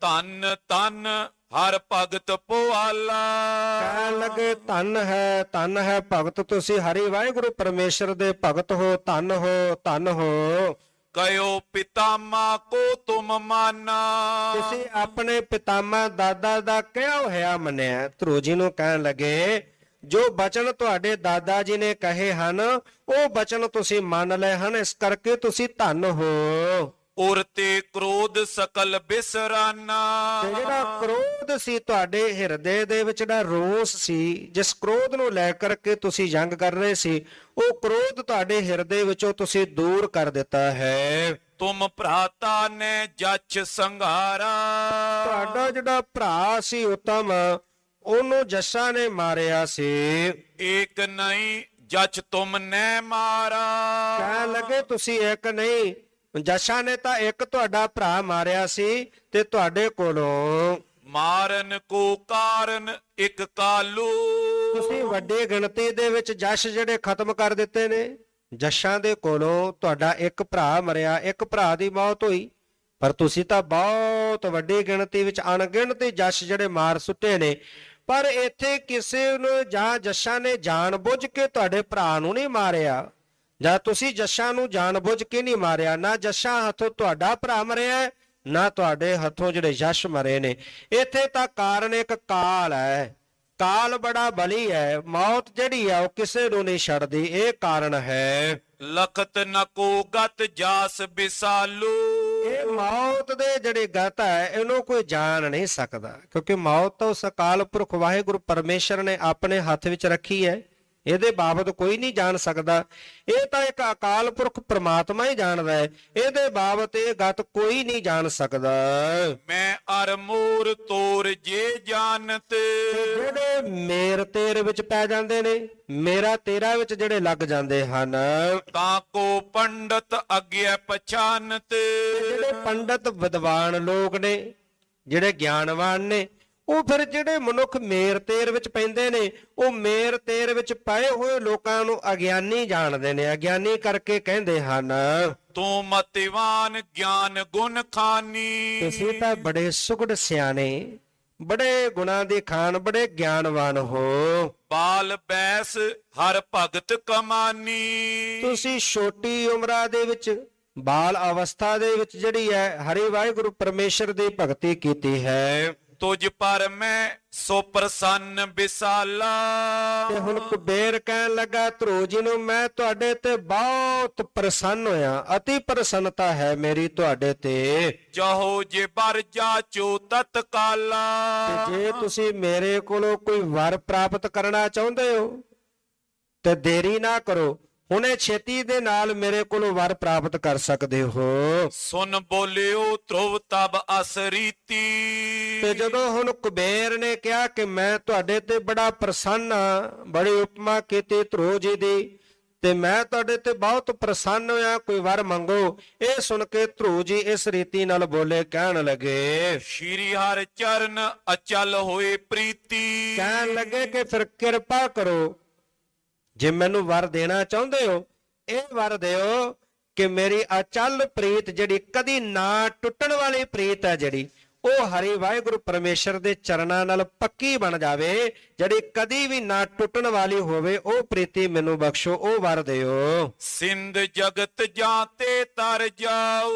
ਧਨ ਧਨ ਹਰ ਭਗਤ ਪੁਆਲਾ। ਕਹਿਣ ਲੱਗੇ ਧਨ ਹੈ ਭਗਤ, ਤੁਸੀਂ ਹਰੀ ਵਾਹਿਗੁਰੂ ਪਰਮੇਸ਼ਰ ਦੇ ਭਗਤ ਹੋ, ਧਨ ਹੋ, ਧਨ ਹੋ। ਕਯੋ ਪਿਤਾਮਾ ਕੋ ਤੁਮ ਮਾਨਾ। ਤੁਸੀਂ ਆਪਣੇ ਪਿਤਾਮਾ ਦਾਦਾ ਦਾ ਕਿਹਾ ਹੋਇਆ ਮੰਨਿਆ। ਧਰੂਜ ਜੀ ਨੂੰ ਕਹਿਣ ਲੱਗੇ ਜੋ ਬਚਨ ਤੁਹਾਡੇ ਦਾਦਾ ਜੀ ਨੇ ਕਹੇ ਹਨ ਉਹ ਬਚਨ ਤੁਸੀਂ ਮੰਨ ਲਏ ਹਨ, ਇਸ ਕਰਕੇ ਤੁਸੀਂ ਧਨ ਹੋ। ਉਰ ਤੇ ਕ੍ਰੋਧ ਸਕਲ ਬਿਸਰਾਨਾ। ਤੇ ਜਿਹੜਾ ਕ੍ਰੋਧ ਸੀ ਤੁਹਾਡੇ ਹਿਰਦੇ ਦੇ ਵਿੱਚ, ਜਿਹੜਾ ਰੋਸ ਸੀ, ਜਿਸ ਕ੍ਰੋਧ ਨੂੰ ਲੈ ਕਰਕੇ ਤੁਸੀਂ ਜੰਗ ਕਰ ਰਹੇ ਸੀ, ਉਹ ਕ੍ਰੋਧ ਤੁਹਾਡੇ ਹਿਰਦੇ ਵਿੱਚੋਂ ਤੁਸੀਂ ਦੂਰ ਕਰ ਦਿੱਤਾ ਹੈ। ਤੁਮ ਭਰਾਤਾ ਨੇ ਜਛ ਸੰਘਾਰਾ। ਤੁਹਾਡਾ ਜਿਹੜਾ ਭਰਾ ਸੀ ਉਤਮ, ਉਹਨੂੰ ਜੱਸ਼ਾ ਨੇ ਮਾਰਿਆ ਸੀ। ਏਕ ਨਹੀਂ ਜਛ ਤੁਮ ਨੇ ਮਾਰਾ। ਕਹਿਣ ਲੱਗੇ ਤੁਸੀਂ ਇੱਕ ਨਹੀਂ, ਜੱਸ਼ਾ ਨੇ ਤਾਂ ਇੱਕ ਤੁਹਾਡਾ ਭਰਾ ਮਾਰਿਆ ਸੀ ਤੇ ਤੁਹਾਡੇ ਕੋਲੋਂ ਮਾਰਨ ਕੋ ਕਾਰਨ ਇੱਕ ਕਾਲੂ। ਤੁਸੀਂ ਵੱਡੀ ਗਿਣਤੀ ਦੇ ਵਿੱਚ ਜਸ਼ ਜਿਹੜੇ ਖਤਮ ਕਰ ਦਿੱਤੇ ਨੇ। ਜੱਸ਼ਾਂ ਦੇ ਕੋਲੋਂ ਤੁਹਾਡਾ ਇੱਕ ਭਰਾ ਮਰਿਆ, ਇੱਕ ਭਰਾ ਦੀ ਮੌਤ ਹੋਈ, ਪਰ ਤੁਸੀਂ ਤਾਂ ਬਹੁਤ ਵੱਡੀ ਗਿਣਤੀ ਵਿੱਚ ਅਣਗਿਣਤੀ ਜਸ਼ ਜਿਹੜੇ ਮਾਰ ਸੁੱਟੇ ਨੇ। ਪਰ ਇੱਥੇ ਕਿਸੇ ਨੂੰ ਜਾਂ ਜੱਸ਼ਾਂ ਨੇ ਜਾਣ ਬੁੱਝ ਕੇ ਤੁਹਾਡੇ ਭਰਾ ਨੂੰ ਨਹੀਂ ਮਾਰਿਆ, ਜਾਂ ਤੁਸੀਂ ਜੱਸ਼ਾਂ ਨੂੰ ਜਾਣ ਬੁੱਝ ਕੇ ਨਹੀਂ ਮਾਰਿਆ। ਨਾ ਜੱਸ਼ਾਂ ਹੱਥੋਂ ਤੁਹਾਡਾ ਭਰਾ ਮਰਿਆ, ਨਾ ਤੁਹਾਡੇ ਹੱਥੋਂ ਜਿਹੜੇ ਯਸ਼ ਮਰੇ ਨੇ। ਇੱਥੇ ਤਾਂ ਕਾਰਨ ਇੱਕ ਕਾਲ ਹੈ, ਕਾਲ ਬੜਾ ਬਲੀ ਹੈ। ਮੌਤ ਜਿਹੜੀ ਆ ਉਹ ਕਿਸੇ ਨੂੰ ਨਹੀਂ ਛੱਡਦੀ, ਇਹ ਕਾਰਨ ਹੈ। ਲਖਤ ਨਕੋ ਗਤ ਜਾਸ ਬਿਸਾਲੂ। ਇਹ ਮੌਤ ਦੇ ਜਿਹੜੇ ਗਤ ਹੈ ਇਹਨੂੰ ਕੋਈ ਜਾਣ ਨਹੀਂ ਸਕਦਾ, ਕਿਉਂਕਿ ਮੌਤ ਤਾਂ ਉਸ ਅਕਾਲ ਪੁਰਖ ਵਾਹਿਗੁਰੂ ਪਰਮੇਸ਼ਰ ਨੇ ਆਪਣੇ ਹੱਥ ਵਿੱਚ ਰੱਖੀ ਹੈ, ਇਹਦੇ ਬਾਬਤ ਕੋਈ ਨਹੀਂ ਜਾਣ ਸਕਦਾ। ਇਹ ਤਾਂ ਇੱਕ ਅਕਾਲ ਪੁਰਖ ਪ੍ਰਮਾਤਮਾ ਹੀ ਜਾਣਦਾ ਹੈ, ਇਹਦੇ ਬਾਬਤ ਇਹ ਗਤ ਕੋਈ ਨਹੀਂ ਜਾਣ ਸਕਦਾ। ਮੈਂ ਅਰ ਮੂਰ ਤੋਰ ਜੇ ਜਾਣਤ। ਜਿਹੜੇ ਮੇਰ ਤੇਰ ਵਿੱਚ ਪੈ ਜਾਂਦੇ ਨੇ, ਮੇਰਾ ਤੇਰਾ ਵਿੱਚ ਜਿਹੜੇ ਲੱਗ ਜਾਂਦੇ ਹਨ, ਤਾਂ ਕੋ ਪੰਡਤ ਅੱਗੇ ਪਛਾਨਤ। ਜਿਹੜੇ ਪੰਡਤ ਵਿਦਵਾਨ ਲੋਕ ਨੇ, ਜਿਹੜੇ ਗਿਆਨਵਾਨ ਨੇ, ਉਹ ਫਿਰ ਜਿਹੜੇ ਮਨੁੱਖ ਮੇਰ ਤੇਰ ਵਿੱਚ ਪੈਂਦੇ ਨੇ, ਉਹ ਮੇਰ ਤੇਰ ਵਿੱਚ ਪਏ ਹੋਏ ਲੋਕਾਂ ਨੂੰ ਅਗਿਆਨੀ ਜਾਣਦੇ ਨੇ, ਅਗਿਆਨੀ ਕਰਕੇ ਕਹਿੰਦੇ ਹਨ ਤੂੰ ਮਤਿਵਾਨ ਗਿਆਨ ਗੁਣ ਖਾਨੀ। ਤੁਸੀਂ ਤਾਂ ਬੜੇ ਸੁਗੜ ਸਿਆਣੇ, ਬੜੇ ਗੁਣਾਂ ਦੇ ਖਾਨ, ਬੜੇ ਗਿਆਨਵਾਨ ਹੋ। ਬਾਲ ਬੈਸ ਹਰ ਭਗਤ ਕਮਾਨੀ। ਤੁਸੀਂ ਛੋਟੀ ਉਮਰਾਂ ਦੇ ਵਿੱਚ, ਬਾਲ ਅਵਸਥਾ ਦੇ ਵਿੱਚ ਜਿਹੜੀ ਹੈ ਹਰੀ ਵਾਹਿਗੁਰੂ ਪਰਮੇਸ਼ਰ ਦੀ ਭਗਤੀ ਕੀਤੀ ਹੈ। ਤੁਝ ਪਰ ਮੈਂ ਸੋ ਪ੍ਰਸੰਨ ਬਿਸਾਲਾ। ਤੇ ਹੁਣ ਕੁਬੇਰ ਕਹਿਣ ਲੱਗਾ ਧਰੂਜ ਜੀ ਨੂੰ, ਮੈਂ ਤੁਹਾਡੇ ਤੇ ਬਹੁਤ ਪ੍ਰਸੰਨ ਹੋਇਆ, ਅਤੀ ਪ੍ਰਸੰਨਤਾ ਹੈ ਮੇਰੀ ਤੁਹਾਡੇ ਤੇ। ਚਾਹੋ ਜੇ ਬਰ ਜਾਚੋ ਤਤਕਾਲਾ। ਤੇ ਜੇ ਤੁਸੀਂ ਮੇਰੇ ਕੋਲੋਂ ਕੋਈ ਵਰ ਪ੍ਰਾਪਤ ਕਰਨਾ ਚਾਹੁੰਦੇ ਹੋ ਤੇ ਦੇਰੀ ਨਾ ਕਰੋ, ਹੁਣੇ ਛੇਤੀ ਦੇ ਨਾਲ ਮੇਰੇ ਕੋਲੋਂ ਵਰ ਪ੍ਰਾਪਤ ਕਰ ਸਕਦੇ ਹੋ। ਸੁਨ ਬੋਲਿਓ ਧਰੁਵ ਤਬ ਅਸਰੀਤੀ। ਤੇ ਜਦੋਂ ਹੁਣ ਕੁਬੇਰ ਨੇ ਕਿਹਾ ਕਿ ਮੈਂ ਤੁਹਾਡੇ ਤੇ ਬੜਾ ਪ੍ਰਸੰਨ ਹਾਂ, ਬੜੀ ਉਪਮਾ ਕੀਤੀ ਧਰੂਜ ਜੀ ਦੀ, ਤੇ ਮੈਂ ਤੁਹਾਡੇ ਤੇ ਬਹੁਤ ਪ੍ਰਸੰਨ ਹੋਇਆ, ਕੋਈ ਵਰ ਮੰਗੋ। ਇਹ ਸੁਣ ਕੇ ਧਰੂਜ ਜੀ ਇਸ ਰੀਤੀ ਨਾਲ ਬੋਲੇ, ਕਹਿਣ ਲੱਗੇ ਸ਼੍ਰੀ ਹਰਿ ਚਰਨ ਅਚਲ ਹੋਏ ਪ੍ਰੀਤੀ। ਕਹਿਣ ਲੱਗੇ ਕਿ ਫਿਰ ਕਿਰਪਾ ਕਰੋ, ਜੇ ਮੈਨੂੰ ਵਰ ਦੇਣਾ ਚਾਹੁੰਦੇ ਹੋ ਇਹ ਵਰ ਦਿਓ ਕਿ ਮੇਰੀ ਅਚਲ ਪ੍ਰੀਤ, ਜਿਹੜੀ ਕਦੀ ਨਾ ਟੁੱਟਣ ਵਾਲੀ ਪ੍ਰੀਤ ਹੈ, ਜਿਹੜੀ ਉਹ ਹਰੀ ਵਾਹਿਗੁਰੂ ਪਰਮੇਸ਼ਰ ਦੇ ਚਰਨਾਂ ਨਾਲ ਪੱਕੀ ਬਣ ਜਾਵੇ, ਜਿਹੜੀ ਕਦੀ ਵੀ ਨਾ ਟੁੱਟਣ ਵਾਲੀ ਹੋਵੇ। ਉਹ ਪ੍ਰੀਤੀ ਮੈਨੂੰ ਬਖਸ਼ੋ, ਉਹ ਵਰ ਦਿਓ। ਸਿੰਧ ਜਗਤ ਜਾਂਤੇ ਤਰ ਜਾਊ।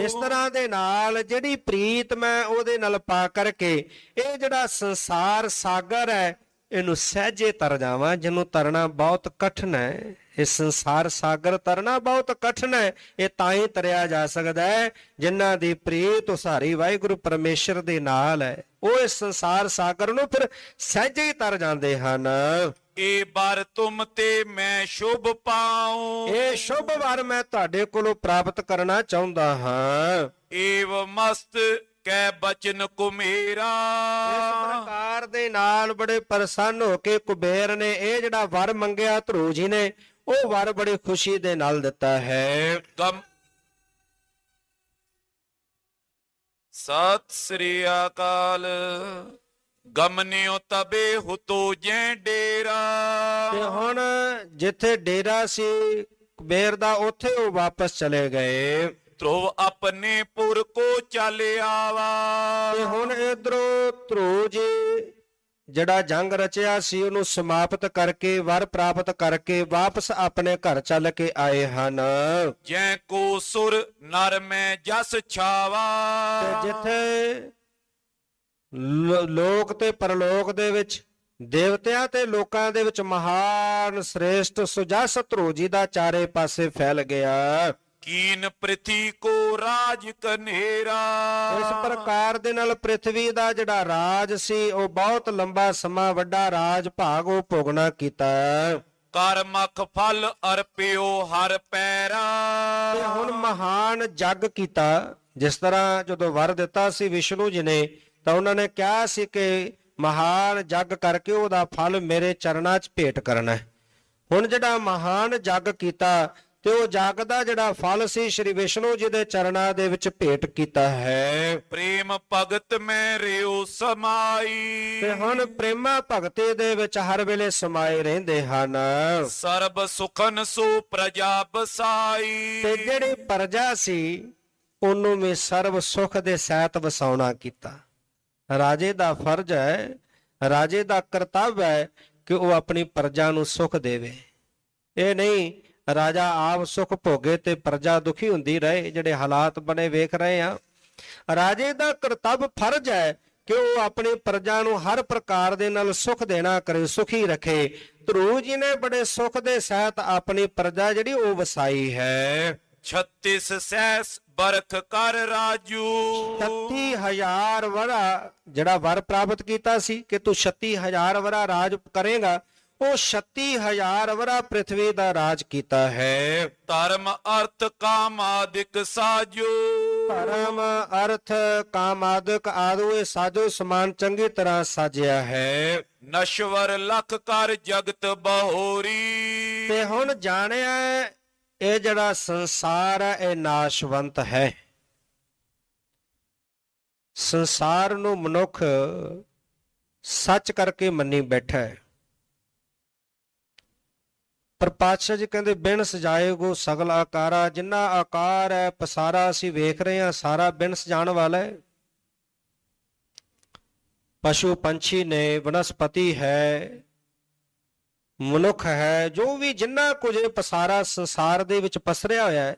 ਜਿਸ ਤਰ੍ਹਾਂ ਦੇ ਨਾਲ ਜਿਹੜੀ ਪ੍ਰੀਤ ਮੈਂ ਉਹਦੇ ਨਾਲ ਪਾ ਕਰਕੇ ਇਹ ਜਿਹੜਾ ਸੰਸਾਰ ਸਾਗਰ ਹੈ ਇਹਨੂੰ ਸਹਿਜੇ ਤਰ ਜਾਵਾਂ, ਜਿਹਨੂੰ ਤਰਨਾ ਬਹੁਤ ਕਠਿਨ ਹੈ। ਇਹ ਸੰਸਾਰ ਸਾਗਰ ਤਰਨਾ ਬਹੁਤ ਕਠਿਨ ਹੈ। ਇਹ ਤਾਂ ਹੀ ਤਰਿਆ ਜਾ ਸਕਦਾ ਹੈ ਜਿਨ੍ਹਾਂ ਦੀ ਪ੍ਰੀਤ ਉਸਾਰੀ ਵਾਹਿਗੁਰੂ ਪਰਮੇਸ਼ਰ ਦੇ ਨਾਲ ਹੈ। ਉਹ ਇਸ ਸੰਸਾਰ ਸਾਗਰ ਨੂੰ ਫਿਰ ਸਹਿਜੇ ਹੀ ਤਰ ਜਾਂਦੇ ਹਨ। ਇਹ ਵਰ ਤੁਮ ਤੇ ਮੈਂ ਸ਼ੁਭ ਪਾਉ। ਇਹ ਸ਼ੁਭ ਵਰ ਮੈਂ ਤੁਹਾਡੇ ਕੋਲੋਂ ਪ੍ਰਾਪਤ ਕਰਨਾ ਚਾਹੁੰਦਾ ਹਾਂ। ਏਵ ਮਸਤ ਕੈ ਬਚਨ ਕੁਮੇਰਾ। ਇਸ ਪ੍ਰਕਾਰ ਦੇ ਨਾਲ ਬੜੇ ਪ੍ਰਸੰਨ ਹੋ ਕੇ ਕੁਬੇਰ ਨੇ ਇਹ ਜਿਹੜਾ ਵਰ ਮੰਗਿਆ ਧਰੂ ਜੀ ਨੇ, ਉਹ ਵਰ ਬੜੀ ਖੁਸ਼ੀ ਦੇ ਨਾਲ ਦਿੱਤਾ ਹੈ। ਸਤਿ ਸ੍ਰੀ ਅਕਾਲ। ਗਮਨਿਓ ਤਬੇ ਹੁਤੋ ਜੈ ਡੇਰਾ। ਤੇ ਹੁਣ ਜਿੱਥੇ ਡੇਰਾ ਸੀ ਕੁਬੇਰ ਦਾ, ਉੱਥੇ ਉਹ ਵਾਪਸ ਚਲੇ ਗਏ। ਧਰੁਵ ਆਪਣੇ ਪੁਰ ਕੋ ਚੱਲ ਆਵਾ। ਤੇ ਹੁਣ ਇਧਰੋਂ ਧਰੂ ਜੀ ਜਿਹੜਾ ਜੰਗ ਰਚਿਆ ਸੀ ਉਹਨੂੰ ਸਮਾਪਤ ਕਰਕੇ ਵਰ ਪ੍ਰਾਪਤ ਕਰਕੇ ਵਾਪਸ ਆਪਣੇ ਘਰ ਚੱਲ ਕੇ ਆਏ ਹਨ। ਜੈ ਕੋ ਸੁਰ ਨਰ ਮੈਂ ਜਸ ਛਾਵਾ। ਤੇ ਜਿੱਥੇ ਲੋਕ ਤੇ ਪਰਲੋਕ ਦੇ ਵਿੱਚ, ਦੇਵਤਿਆਂ ਤੇ ਲੋਕਾਂ ਦੇ ਵਿੱਚ ਮਹਾਨ ਸ੍ਰੇਸ਼ਟ ਸੁਜਸ ਧਰੂ ਜੀ ਦਾ ਚਾਰੇ ਪਾਸੇ ਫੈਲ ਗਿਆ। ਕੀਨ ਪ੍ਰਿਥੀ ਕੋ ਰਾਜ ਕਨੇਰਾ। ਇਸ ਪ੍ਰਕਾਰ ਦੇ ਨਾਲ ਪ੍ਰਿਥਵੀ ਦਾ ਜਿਹੜਾ ਰਾਜ ਸੀ ਉਹ ਬਹੁਤ ਲੰਬਾ ਸਮਾਂ ਵੱਡਾ ਰਾਜ ਭਾਗ ਉਹ ਭੋਗਣਾ ਕੀਤਾ। ਕਰ ਮਖ ਫਲ ਅਰਪਿਓ ਹਰ ਪੈਰਾ। ਤੇ ਹੁਣ ਮਹਾਨ ਜੱਗ ਕੀਤਾ। ਜਿਸ ਤਰ੍ਹਾਂ ਜਦੋਂ ਵਰ ਦਿੱਤਾ ਸੀ ਵਿਸ਼ਨੂੰ ਜੀ ਨੇ, ਤਾਂ ਉਹਨਾਂ ਨੇ ਕਿਹਾ ਸੀ ਕਿ ਮਹਾਨ ਜੱਗ ਕਰਕੇ ਉਹਦਾ ਫਲ ਮੇਰੇ ਚਰਨਾਂ 'ਚ ਭੇਟ ਕਰਨਾ ਹੈ। ਹੁਣ ਜਿਹੜਾ ਮਹਾਨ ਜੱਗ ਕੀਤਾ ਤੇ ਉਹ ਜੱਗ ਦਾ ਜਿਹੜਾ ਫਲ ਸੀ ਸ਼੍ਰੀ ਵਿਸ਼ਨੂੰ ਜੀ ਦੇ ਚਰਨਾਂ ਦੇ ਵਿੱਚ ਭੇਟ ਕੀਤਾ ਹੈ। ਪ੍ਰੇਮ ਭਗਤ ਮੈਂ ਰਿਓ ਸਮਾਈ। ਤੇ ਹੁਣ ਪ੍ਰੇਮਾ ਭਗਤੀ ਦੇ ਵਿੱਚ ਹਰ ਵੇਲੇ ਸਮਾਏ ਰਹਿੰਦੇ ਹਨ। ਸਰਬ ਸੁਖਨ ਸੋ ਪ੍ਰਜਾ ਬਸਾਈ। ਤੇ ਜਿਹੜੀ ਪ੍ਰਜਾ ਸੀ ਉਹਨੂੰ ਵੀ ਸਰਬ ਸੁਖ ਦੇ ਸਹਿਤ ਵਸਾਉਣਾ ਕੀਤਾ। ਰਾਜੇ ਦਾ ਫਰਜ਼ ਹੈ, ਰਾਜੇ ਦਾ ਕਰਤੱਵ ਹੈ ਕਿ ਉਹ ਆਪਣੀ ਪ੍ਰਜਾ ਨੂੰ ਸੁਖ ਦੇਵੇ। ਇਹ ਨਹੀਂ ਰਾਜਾ ਆਪ ਸੁਖ ਭੋਗੇ ਤੇ ਪ੍ਰਜਾ ਦੁਖੀ ਹੁੰਦੀ ਰਹੇ, ਜਿਹੜੇ ਹਾਲਾਤ ਬਣੇ ਵੇਖ ਰਹੇ ਆ। ਰਾਜੇ ਦਾ ਕਰਤੱਵ ਫਰਜ਼ ਹੈ ਕਿ ਉਹ ਆਪਣੀ ਪ੍ਰਜਾ ਨੂੰ ਹਰ ਪ੍ਰਕਾਰ ਦੇ ਨਾਲ ਸੁਖ ਦੇਣਾ ਕਰੇ, ਸੁਖੀ ਰੱਖੇ। ਧਰੂ ਜੀ ਨੇ ਬੜੇ ਸੁਖ ਦੇ ਸਹਿਤ ਆਪਣੀ ਪ੍ਰਜਾ ਜਿਹੜੀ ਉਹ ਵਸਾਈ ਹੈ। 36 ਸੈਸ ਬਰਖ ਕਰ ਰਾਜੂ। 36000 ਵਰਾ ਜਿਹੜਾ ਵਰ ਪ੍ਰਾਪਤ ਕੀਤਾ ਸੀ ਕਿ ਤੂੰ 36000 ਵਰਾ ਰਾਜ ਕਰੇਗਾ, ਉਹ 36000 ਵਰਾ ਪ੍ਰਿਥਵੀ ਦਾ ਰਾਜ ਕੀਤਾ ਹੈ। ਧਰਮ ਅਰਥ ਕਾਮ ਆਦਿਕ ਸਾਜੋ। ਧਰਮ ਅਰਥ ਕਾਮ ਆਦਿਕ ਆਦਿ ਇਹ ਸਾਜੋ ਸਮਾਨ ਚੰਗੀ ਤਰ੍ਹਾਂ ਸਾਜਿਆ ਹੈ। ਨਸ਼ਵਰ ਲਖ ਕਰ ਜਗਤ ਬਹੋਰੀ। ਤੇ ਹੁਣ ਜਾਣਿਆ ਇਹ ਜਿਹੜਾ ਸੰਸਾਰ ਹੈ ਇਹ ਨਾਸ਼ਵੰਤ ਹੈ। ਸੰਸਾਰ ਨੂੰ ਮਨੁੱਖ ਸੱਚ ਕਰਕੇ ਮੰਨੀ ਬੈਠਾ ਹੈ। ਪਰ ਪਾਤਸ਼ਾਹ ਜੀ ਕਹਿੰਦੇ ਬਿਨ ਸਜਾਏਗੋ ਸਗਲ ਆਕਾਰਾ। ਜਿੰਨਾ ਆਕਾਰ ਹੈ ਪਸਾਰਾ ਅਸੀਂ ਵੇਖ ਰਹੇ ਹਾਂ ਸਾਰਾ ਬਿਨ ਸਜਾਣ ਵਾਲਾ ਹੈ। ਪਸ਼ੂ ਪੰਛੀ ਨੇ, ਵਨਸਪਤੀ ਹੈ, ਮਨੁੱਖ ਹੈ, ਜੋ ਵੀ ਜਿੰਨਾ ਕੁਝ ਪਸਾਰਾ ਸੰਸਾਰ ਦੇ ਵਿੱਚ ਪਸਰਿਆ ਹੋਇਆ ਹੈ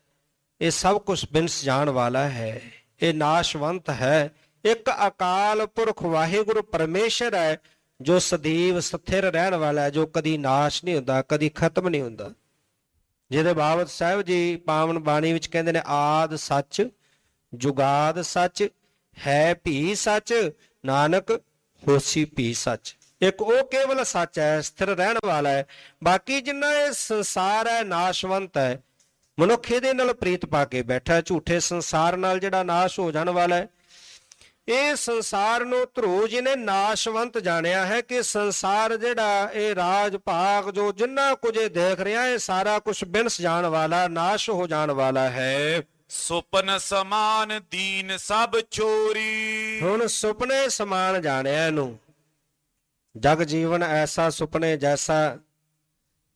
ਇਹ ਸਭ ਕੁਝ ਬਿਨ ਸਜਾਣ ਵਾਲਾ ਹੈ। ਇਹ ਨਾਸ਼ਵੰਤ ਹੈ। ਇੱਕ ਅਕਾਲ ਪੁਰਖ ਵਾਹਿਗੁਰੂ ਪਰਮੇਸ਼ਰ ਹੈ ਜੋ ਸਦੀਵ ਸਥਿਰ ਰਹਿਣ ਵਾਲਾ ਹੈ, ਜੋ ਕਦੀ ਨਾਸ਼ ਨਹੀਂ ਹੁੰਦਾ, ਕਦੀ ਖਤਮ ਨਹੀਂ ਹੁੰਦਾ। ਜਿਹਦੇ ਬਾਬਤ ਸਾਹਿਬ ਜੀ ਪਾਵਨ ਬਾਣੀ ਵਿੱਚ ਕਹਿੰਦੇ ਨੇ ਆਦ ਸੱਚ, ਜੁਗਾਦ ਸੱਚ, ਹੈ ਭੀ ਸੱਚ, ਨਾਨਕ ਹੋਸੀ ਭੀ ਸੱਚ। ਇੱਕ ਉਹ ਕੇਵਲ ਸੱਚ ਹੈ, ਸਥਿਰ ਰਹਿਣ ਵਾਲਾ ਹੈ। ਬਾਕੀ ਜਿੰਨਾ ਇਹ ਸੰਸਾਰ ਹੈ ਨਾਸ਼ਵੰਤ ਹੈ। ਮਨੁੱਖ ਇਹਦੇ ਨਾਲ ਪ੍ਰੀਤ ਪਾ ਕੇ ਬੈਠਾ, ਝੂਠੇ ਸੰਸਾਰ ਨਾਲ ਜਿਹੜਾ ਨਾਸ਼ ਹੋ ਜਾਣ ਵਾਲਾ ਹੈ। ਇਹ ਸੰਸਾਰ ਨੂੰ ਧਰੂ ਜੀ ਨੇ ਨਾਸ਼ਵੰਤ ਜਾਣਿਆ ਹੈ ਕਿ ਸੰਸਾਰ ਜਿਹੜਾ ਇਹ ਰਾਜ ਭਾਗ ਜੋ ਜਿੰਨਾ ਕੁਝ ਦੇਖ ਰਿਹਾ ਇਹ ਸਾਰਾ ਕੁਝ ਬਿਨਸ ਜਾਣ ਵਾਲਾ, ਨਾਸ਼ ਹੋ ਜਾਣ ਵਾਲਾ ਹੈ। ਸੁਪਨ ਸਮਾਨ ਦੀਨ ਸਭ ਚੋਰੀ। ਹੁਣ ਸੁਪਨੇ ਸਮਾਨ ਜਾਣਿਆ ਇਹਨੂੰ। ਜਗ ਜੀਵਨ ਐਸਾ ਸੁਪਨੇ ਜੈਸਾ।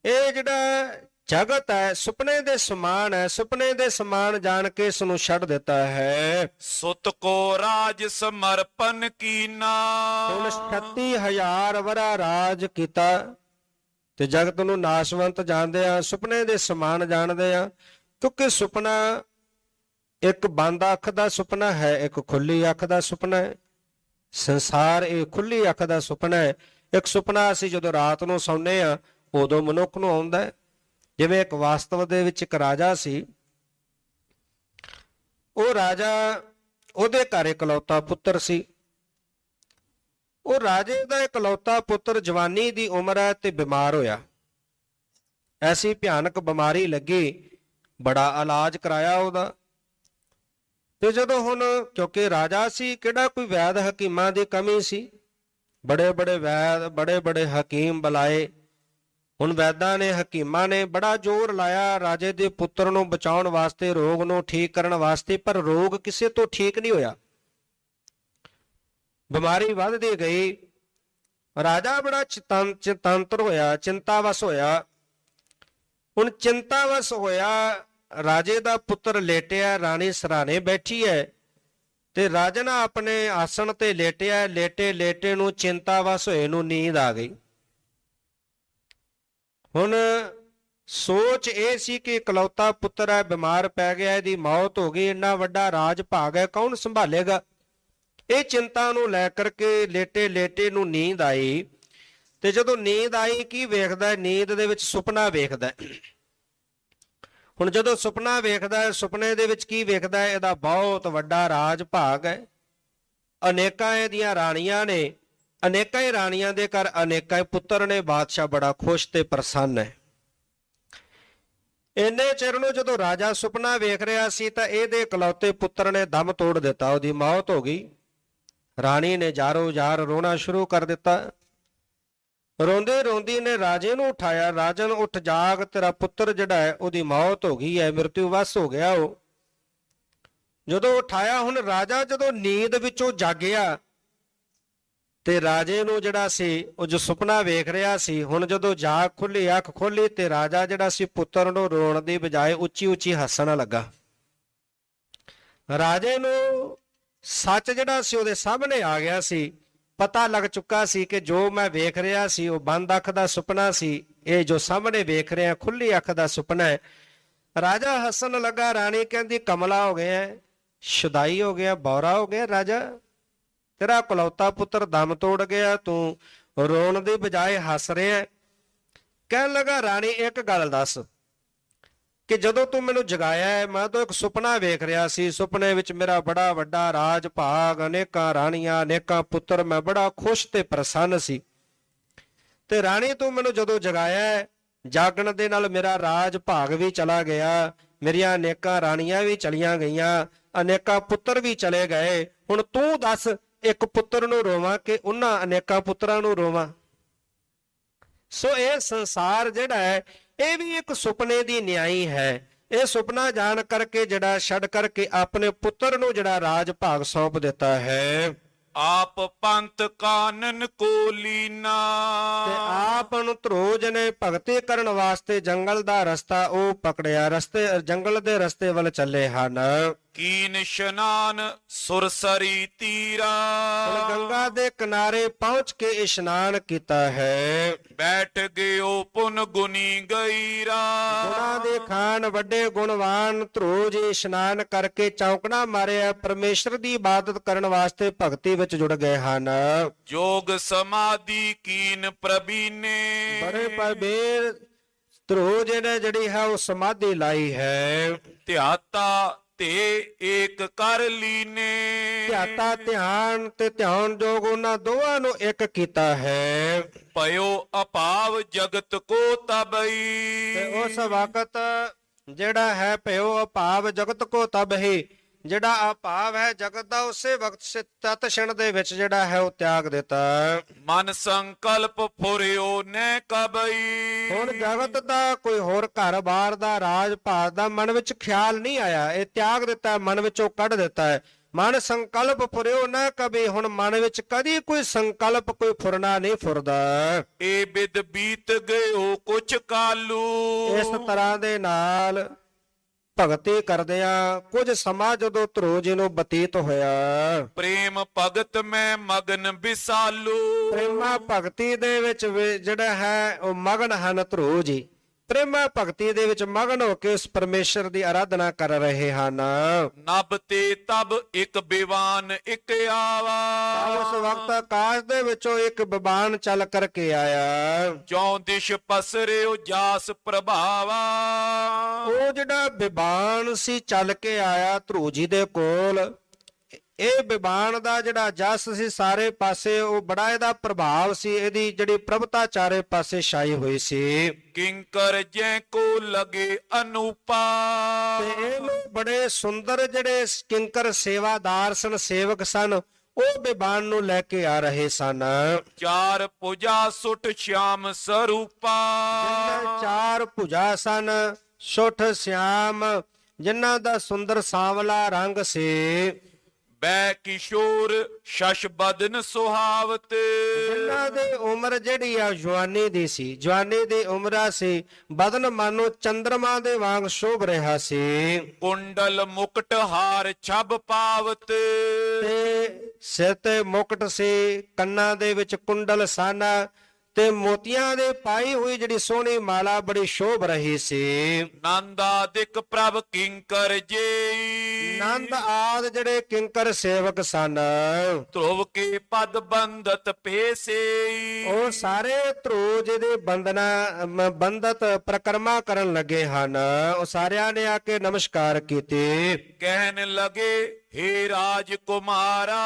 ਇਹ ਜਿਹੜਾ ਜਗਤ ਹੈ ਸੁਪਨੇ ਦੇ ਸਮਾਨ ਹੈ, ਸੁਪਨੇ ਦੇ ਸਮਾਨ ਜਾਣ ਕੇ ਇਸ ਨੂੰ ਛੱਡ ਦਿੱਤਾ ਹੈ। ਸੁਤ ਕੋ ਰਾਜ ਸਮਰਪਨ ਕੀਨਾ। ਹੁਣ 36,000 ਵਰਾ ਰਾਜ ਕੀਤਾ ਤੇ ਜਗਤ ਨੂੰ ਨਾਸ਼ਵੰਤ ਜਾਣਦੇ ਆ, ਸੁਪਨੇ ਦੇ ਸਮਾਨ ਜਾਣਦੇ ਆ, ਕਿਉਂਕਿ ਸੁਪਨਾ ਇੱਕ ਬੰਦ ਅੱਖ ਦਾ ਸੁਪਨਾ ਹੈ, ਇੱਕ ਖੁੱਲੀ ਅੱਖ ਦਾ ਸੁਪਨਾ ਹੈ। ਸੰਸਾਰ ਇਹ ਖੁੱਲੀ ਅੱਖ ਦਾ ਸੁਪਨਾ ਹੈ। ਇੱਕ ਸੁਪਨਾ ਅਸੀਂ ਜਦੋਂ ਰਾਤ ਨੂੰ ਸੌਂਦੇ ਆ ਉਦੋਂ ਮਨੁੱਖ ਨੂੰ ਆਉਂਦਾ ਹੈ। ਜਿਵੇਂ ਇੱਕ ਵਾਸਤਵ ਦੇ ਵਿੱਚ ਇੱਕ ਰਾਜਾ ਸੀ, ਉਹ ਰਾਜਾ, ਉਹਦੇ ਘਰ ਇਕਲੌਤਾ ਪੁੱਤਰ ਸੀ। ਉਹ ਰਾਜੇ ਦਾ ਇਕਲੌਤਾ ਪੁੱਤਰ ਜਵਾਨੀ ਦੀ ਉਮਰ ਹੈ ਤੇ ਬਿਮਾਰ ਹੋਇਆ। ਐਸੀ ਭਿਆਨਕ ਬਿਮਾਰੀ ਲੱਗੀ, ਬੜਾ ਇਲਾਜ ਕਰਾਇਆ ਉਹਦਾ। ਤੇ ਜਦੋਂ ਹੁਣ ਕਿਉਂਕਿ ਰਾਜਾ ਸੀ, ਕਿਹੜਾ ਕੋਈ ਵੈਦ ਹਕੀਮਾਂ ਦੀ ਕਮੀ ਸੀ, ਬੜੇ ਬੜੇ ਵੈਦ, ਬੜੇ ਬੜੇ ਹਕੀਮ ਬੁਲਾਏ। ਹੁਣ ਵੈਦਾਂ ਨੇ, ਹਕੀਮਾਂ ਨੇ ਬੜਾ ਜ਼ੋਰ ਲਾਇਆ ਰਾਜੇ ਦੇ ਪੁੱਤਰ ਨੂੰ ਬਚਾਉਣ ਵਾਸਤੇ, ਰੋਗ ਨੂੰ ਠੀਕ ਕਰਨ ਵਾਸਤੇ, ਪਰ ਰੋਗ ਕਿਸੇ ਤੋਂ ਠੀਕ ਨਹੀਂ ਹੋਇਆ। ਬਿਮਾਰੀ ਵੱਧਦੀ ਗਈ। ਰਾਜਾ ਬੜਾ ਚਿੰਤਾਂਤਰ ਹੋਇਆ, ਚਿੰਤਾਵਸ ਹੋਇਆ। ਹੁਣ ਚਿੰਤਾਵਸ ਹੋਇਆ, ਰਾਜੇ ਦਾ ਪੁੱਤਰ ਲੇਟਿਆ, ਰਾਣੀ ਸਰਾਣੇ ਬੈਠੀ ਹੈ ਤੇ ਰਾਜਨ ਆਪਣੇ ਆਸਣ ਤੇ ਲੇਟਿਆ। ਲੇਟੇ ਲੇਟੇ ਨੂੰ ਚਿੰਤਾਵਸ ਹੋਏ ਨੂੰ ਨੀਂਦ ਆ ਗਈ। ਹੁਣ ਸੋਚ ਇਹ ਸੀ ਕਿ ਇਕਲੌਤਾ ਪੁੱਤਰ ਹੈ, ਬਿਮਾਰ ਪੈ ਗਿਆ, ਇਹਦੀ ਮੌਤ ਹੋ ਗਈ, ਇੰਨਾ ਵੱਡਾ ਰਾਜ ਭਾਗ ਹੈ, ਕੌਣ ਸੰਭਾਲੇਗਾ। ਇਹ ਚਿੰਤਾ ਨੂੰ ਲੈ ਕਰਕੇ ਲੇਟੇ ਲੇਟੇ ਨੂੰ ਨੀਂਦ ਆਈ। ਤੇ ਜਦੋਂ ਨੀਂਦ ਆਈ, ਕੀ ਵੇਖਦਾ, ਨੀਂਦ ਦੇ ਵਿੱਚ ਸੁਪਨਾ ਵੇਖਦਾ। ਹੁਣ ਜਦੋਂ ਸੁਪਨਾ ਵੇਖਦਾ ਹੈ, ਸੁਪਨੇ ਦੇ ਵਿੱਚ ਕੀ ਵੇਖਦਾ ਹੈ, ਇਹਦਾ ਬਹੁਤ ਵੱਡਾ ਰਾਜ ਭਾਗ ਹੈ, ਅਨੇਕਾਂ ਇਹਦੀਆਂ ਰਾਣੀਆਂ ਨੇ, ਅਨੇਕਾਂ ਹੀ ਰਾਣੀਆਂ ਦੇ ਘਰ ਅਨੇਕਾਂ ਹੀ ਪੁੱਤਰ ਨੇ, ਬਾਦਸ਼ਾਹ ਬੜਾ ਖੁਸ਼ ਤੇ ਪ੍ਰਸੰਨ ਹੈ। ਇੰਨੇ ਚਿਰ ਨੂੰ ਜਦੋਂ ਰਾਜਾ ਸੁਪਨਾ ਵੇਖ ਰਿਹਾ ਸੀ ਤਾਂ ਇਹਦੇ ਇਕਲੌਤੇ ਪੁੱਤਰ ਨੇ ਦਮ ਤੋੜ ਦਿੱਤਾ, ਉਹਦੀ ਮੌਤ ਹੋ ਗਈ। ਰਾਣੀ ਨੇ ਜਾਰੋ ਜਾਰ ਰੋਣਾ ਸ਼ੁਰੂ ਕਰ ਦਿੱਤਾ। ਰੋਂਦੇ ਰੋਂਦੀ ਨੇ ਰਾਜੇ ਨੂੰ ਉਠਾਇਆ, ਰਾਜਨ ਉੱਠ ਜਾਗ, ਤੇਰਾ ਪੁੱਤਰ ਜਿਹੜਾ ਹੈ ਉਹਦੀ ਮੌਤ ਹੋ ਗਈ ਹੈ, ਮ੍ਰਿਤੂ ਵਸ ਹੋ ਗਿਆ ਉਹ। ਜਦੋਂ ਉਠਾਇਆ, ਹੁਣ ਰਾਜਾ ਜਦੋਂ ਨੀਂਦ ਵਿੱਚੋਂ ਜਾਗਿਆ ਤੇ ਰਾਜੇ ਨੂੰ ਜਿਹੜਾ ਸੀ, ਉਹ ਜੋ ਸੁਪਨਾ ਵੇਖ ਰਿਹਾ ਸੀ, ਹੁਣ ਜਦੋਂ ਜਾਗ ਖੁੱਲੀ, ਅੱਖ ਖੋਲੀ ਤੇ ਰਾਜਾ ਜਿਹੜਾ ਸੀ ਪੁੱਤਰ ਨੂੰ ਰੋਣ ਦੀ ਬਜਾਏ ਉੱਚੀ ਉੱਚੀ ਹੱਸਣ ਲੱਗਾ। ਰਾਜੇ ਨੂੰ ਸੱਚ ਜਿਹੜਾ ਸੀ ਉਹਦੇ ਸਾਹਮਣੇ ਆ ਗਿਆ ਸੀ, ਪਤਾ ਲੱਗ ਚੁੱਕਾ ਸੀ ਕਿ ਜੋ ਮੈਂ ਵੇਖ ਰਿਹਾ ਸੀ ਉਹ ਬੰਦ ਅੱਖ ਦਾ ਸੁਪਨਾ ਸੀ, ਇਹ ਜੋ ਸਾਹਮਣੇ ਵੇਖ ਰਿਹਾ ਖੁੱਲੀ ਅੱਖ ਦਾ ਸੁਪਨਾ ਹੈ। ਰਾਜਾ ਹੱਸਣ ਲੱਗਾ। ਰਾਣੀ ਕਹਿੰਦੀ ਕਮਲਾ ਹੋ ਗਿਆ, ਸ਼ੁਦਾਈ ਹੋ ਗਿਆ, ਬੌਰਾ ਹੋ ਗਿਆ ਰਾਜਾ, ਤੇਰਾ ਇਕਲੌਤਾ ਪੁੱਤਰ ਦਮ ਤੋੜ ਗਿਆ, ਤੂੰ ਰੋਣ ਦੀ ਬਜਾਏ ਹੱਸ ਰਿਹਾ। ਕਹਿਣ ਲੱਗਾ ਰਾਣੀ ਇੱਕ ਗੱਲ ਦੱਸ ਕਿ ਜਦੋਂ ਤੂੰ ਮੈਨੂੰ ਜਗਾਇਆ ਹੈ, ਮੈਂ ਤਾਂ ਇੱਕ ਸੁਪਨਾ ਵੇਖ ਰਿਹਾ ਸੀ, ਸੁਪਨੇ ਵਿੱਚ ਮੇਰਾ ਬੜਾ ਵੱਡਾ ਰਾਜ ਭਾਗ, ਅਨੇਕਾਂ ਰਾਣੀਆਂ, ਅਨੇਕਾਂ ਪੁੱਤਰ, ਮੈਂ ਬੜਾ ਖੁਸ਼ ਤੇ ਪ੍ਰਸੰਨ ਸੀ। ਤੇ ਰਾਣੀ ਤੂੰ ਮੈਨੂੰ ਜਦੋਂ ਜਗਾਇਆ ਹੈ, ਜਾਗਣ ਦੇ ਨਾਲ ਮੇਰਾ ਰਾਜ ਭਾਗ ਵੀ ਚਲਾ ਗਿਆ, ਮੇਰੀਆਂ ਅਨੇਕਾਂ ਰਾਣੀਆਂ ਵੀ ਚਲੀਆਂ ਗਈਆਂ, ਅਨੇਕਾਂ ਪੁੱਤਰ ਵੀ ਚਲੇ ਗਏ। ਹੁਣ ਤੂੰ ਦੱਸ, ਇੱਕ ਪੁੱਤਰ ਨੂੰ ਰੋਵਾਂ ਕਿ ਉਹਨਾਂ ਅਨੇਕਾਂ ਪੁੱਤਰਾਂ ਨੂੰ ਰੋਵਾਂ। ਸੋ ਇਹ ਸੰਸਾਰ ਜਿਹੜਾ ਹੈ ਇਹ ਵੀ ਇੱਕ ਸੁਪਨੇ ਦੀ ਨਿਆਈ ਹੈ। ਇਹ ਸੁਪਨਾ ਜਾਣ ਕਰਕੇ ਜਿਹੜਾ ਛੱਡ ਕਰਕੇ ਆਪਣੇ ਪੁੱਤਰ ਨੂੰ ਜਿਹੜਾ ਰਾਜ ਭਾਗ ਸੌਂਪ ਦਿੱਤਾ ਹੈ। ਆਪ ਪੰਥ ਕਾਨਨ ਕੋ ਲੀਨਾ। ਤੇ ਆਪ ਨੂੰ ਧਰੋਜ ਨੇ ਭਗਤੀ ਕਰਨ ਵਾਸਤੇ ਜੰਗਲ ਦਾ ਰਸਤਾ ਉਹ ਪਕੜਿਆ, ਰਸਤੇ ਜੰਗਲ ਦੇ ਰਸਤੇ ਵੱਲ ਚੱਲੇ ਹਨ। ਕੀਨ ਇਸ਼ਨਾਨ ਸੁਰਸਰੀ ਤੀਰਾ। ਗੰਗਾ ਦੇ ਕਿਨਾਰੇ ਪਹੁੰਚ ਕੇ ਇਸ਼ਨਾਨ ਕੀਤਾ ਹੈ। ਬੈਠ ਗਿਓ ਪੁਨ ਗੁਨੀ ਗਈਰਾ। ਗੁਣਾਂ ਦੇ ਖਾਨ ਵੱਡੇ ਗੁਣਵਾਨ ਧਰੋਜ ਇਸ਼ਨਾਨ ਕਰਕੇ ਚੌਕਣਾ ਮਾਰਿਆ, ਪਰਮੇਸ਼ਰ ਦੀ ਇਬਾਦਤ ਕਰਨ ਵਾਸਤੇ ਭਗਤੀ ਵਿੱਚ ਜੁੜ ਗਏ ਹਨ। ਜੋਗ ਸਮਾਧੀ ਕੀਨ ਪ੍ਰਬੀਨੇ। ਬੜੇ ਪਰਬੇਰ ਧਰੋਜ ਨੇ ਜਿਹੜੀ ਹੈ ਉਹ ਸਮਾਧੀ ਲਾਈ ਹੈ। ਧਿਆਤਾ ਤੇ ਏਕ ਕਰ ਲੀਨੇ। ਧਿਆਤਾ ਧਿਆਨ ਤੇ ਧਿਆਨ ਜੋਗ ਉਹਨਾਂ ਦੋਵਾਂ ਨੂੰ ਇੱਕ ਕੀਤਾ ਹੈ। ਭਇਓ ਅਭਾਵ ਜਗਤ ਕੋ ਤਬਈ। ਤੇ ਉਸ ਵਕਤ ਜਿਹੜਾ ਹੈ ਭਇਓ ਅਭਾਵ ਜਗਤ ਕੋ ਤਬ ਹੀ, ਜਿਹੜਾ ਅਭਾਵ ਹੈ ਜਗਤ ਦਾ ਉਸੇ ਵਕਤ ਤਤ ਛਿਣ ਦੇ ਵਿੱਚ ਜਿਹੜਾ ਹੈ ਉਹ ਤਿਆਗ ਦਿੱਤਾ। ਮਨ ਸੰਕਲਪ ਫੁਰਿਓ ਨੈ ਕਬਈ। ਹੁਣ ਜਗਤ ਦਾ ਕੋਈ ਹੋਰ ਘਰ-ਬਾਰ ਦਾ ਰਾਜ ਭਾਗ ਦਾ ਮਨ ਵਿੱਚ ਖਿਆਲ ਨਹੀਂ ਆਇਆ, ਇਹ ਤਿਆਗ ਦਿੱਤਾ, ਮਨ ਵਿੱਚੋਂ ਕੱਢ ਦਿੱਤਾ ਹੈ। ਮਨ ਸੰਕਲਪ ਫੁਰਿਓ ਨਾ ਕਬੀ। ਹੁਣ ਮਨ ਵਿੱਚ ਕਦੀ ਕੋਈ ਸੰਕਲਪ ਕੋਈ ਫੁਰਨਾ ਨਹੀਂ ਫੁਰਦਾ। ਏ ਬਿਦ ਬੀਤ ਗਇਓ ਕੁਛ ਕਾਲੂ। ਇਸ ਤਰ੍ਹਾਂ ਦੇ ਨਾਲ ਭਗਤੀ ਕਰਦਿਆਂ ਕੁਝ ਸਮਾਂ ਜਦੋਂ ਧਰੋ ਜੀ ਨੂੰ ਬਤੀਤ ਹੋਇਆ, ਪ੍ਰੇਮ ਭਗਤ ਮੈਂ ਮਗਨ ਵਿਸਾਲੂ। ਪ੍ਰੇਮਾ ਭਗਤੀ ਦੇ ਵਿੱਚ ਜਿਹੜਾ ਹੈ ਉਹ ਮਗਨ ਹਨ ਧਰੋ ਜੀ। ਪ੍ਰੇਮਾ ਭਗਤੀ ਦੇ ਵਿੱਚ ਮਗਨ ਹੋ ਕੇ ਉਸ ਪਰਮੇਸ਼ਰ ਦੀ ਆਰਾਧਨਾ ਕਰ ਰਹੇ ਹਨ। ਨਭ ਤੇ ਤਬ ਇੱਕ ਬਿਵਾਨ ਇੱਕ ਆਵਾ। ਉਸ ਵਕਤ ਆਕਾਸ਼ ਦੇ ਵਿੱਚੋਂ ਇੱਕ ਬਿਬਾਨ ਚੱਲ ਕਰਕੇ ਆਇਆ। ਜਉ ਦਿਸ਼ ਪਸਰਿਓ ਜਾਸ ਪ੍ਰਭਾਵਾ। ਉਹ ਜਿਹੜਾ ਬਿਬਾਨ ਸੀ ਚੱਲ ਕੇ ਆਇਆ ਧਰੂ ਜੀ ਦੇ ਕੋਲ, ਇਹ ਬਿਬਾਨ ਦਾ ਜਿਹੜਾ ਜਸ ਸੀ ਸਾਰੇ ਪਾਸੇ, ਉਹ ਬੜਾ ਇਹਦਾ ਪ੍ਰਭਾਵ ਸੀ, ਇਹਦੀ ਜਿਹੜੀ ਪ੍ਰਭਤਾ ਚਾਰੇ ਪਾਸੇ ਛਾਈ ਹੋਈ ਸੀ। ਕਿੰਕਰ ਜੈ ਕੋ ਲਗੇ ਅਨੂਪਾ। ਤੇ ਇਹਨੂੰ ਬੜੇ ਸੁੰਦਰ ਜਿਹੜੇ ਕਿੰਕਰ ਸੇਵਾਦਾਰ ਸਨ, ਸੇਵਕ ਸਨ, ਉਹ ਬਿਬਾਨ ਨੂੰ ਲੈ ਕੇ ਆ ਰਹੇ ਸਨ। ਚਾਰ ਭੁਜਾ ਸੁਟ ਸ਼ਿਆਮ ਸਰੂਪਾ। ਜਿਨ੍ਹਾਂ ਚਾਰ ਭੁਜਾ ਸਨ, ਸੁਠ ਸਿਆਮ, ਜਿਨ੍ਹਾਂ ਦਾ ਸੁੰਦਰ ਸਾਂਵਲਾ ਰੰਗ ਸੀ। ਬੈ ਕਿਸ਼ੋਰ ਸ਼ਸ਼ ਬਦਨ ਸੁਹਾਵਤ। ਜਿਨ੍ਹਾਂ ਦੀ ਉਮਰ ਜਿਹੜੀ ਆ ਜਵਾਨੀ ਦੀ ਸੀ, ਜਵਾਨੀ ਦੀ ਉਮਰਾ ਸੀ, ਬਦਨ ਮਾਨੋ ਚੰਦਰਮਾ ਦੇ ਵਾਂਗ ਸ਼ੋਭ ਰਿਹਾ ਸੀ। ਕੁੰਡਲ ਮੁਕਟ ਹਾਰ ਛਬ ਪਾਵਤ। ਤੇ ਸਿਰ ਤੇ ਮੁਕਟ ਸੀ, ਕੰਨਾਂ ਦੇ ਵਿੱਚ ਕੁੰਡਲ ਸਨ, ਤੇ ਮੋਤੀਆਂ ਦੇ ਪਾਈ ਹੋਈ ਜਿਹੜੀ ਸੋਹਣੀ ਮਾਲਾ ਬੜੀ ਸ਼ੋਭ ਰਹੀ ਸੀ। ਨੰਦਾਦਿਕ ਪ੍ਰਭ ਕਿੰਕਰ ਜੀ। ਨੰਦ ਆਦ ਜਿਹੜੇ ਕਿੰਕਰ ਸੇਵਕ ਸਨ, ਧਰੁਵ ਕੇ ਪਦ ਬੰਦਤ ਪੇਸੇ। ਉਹ ਸਾਰੇ ਧਰੋ ਜਿਹਦੇ ਬੰਦਤ ਪ੍ਰਕਰਮਾ ਕਰਨ ਲੱਗੇ ਹਨ। ਉਹ ਸਾਰਿਆਂ ਨੇ ਆ ਕੇ ਨਮਸਕਾਰ ਕੀਤੇ। ਕਹਿਣ ਲਗੇ ਹੇ ਰਾਜ ਕੁਮਾਰਾ।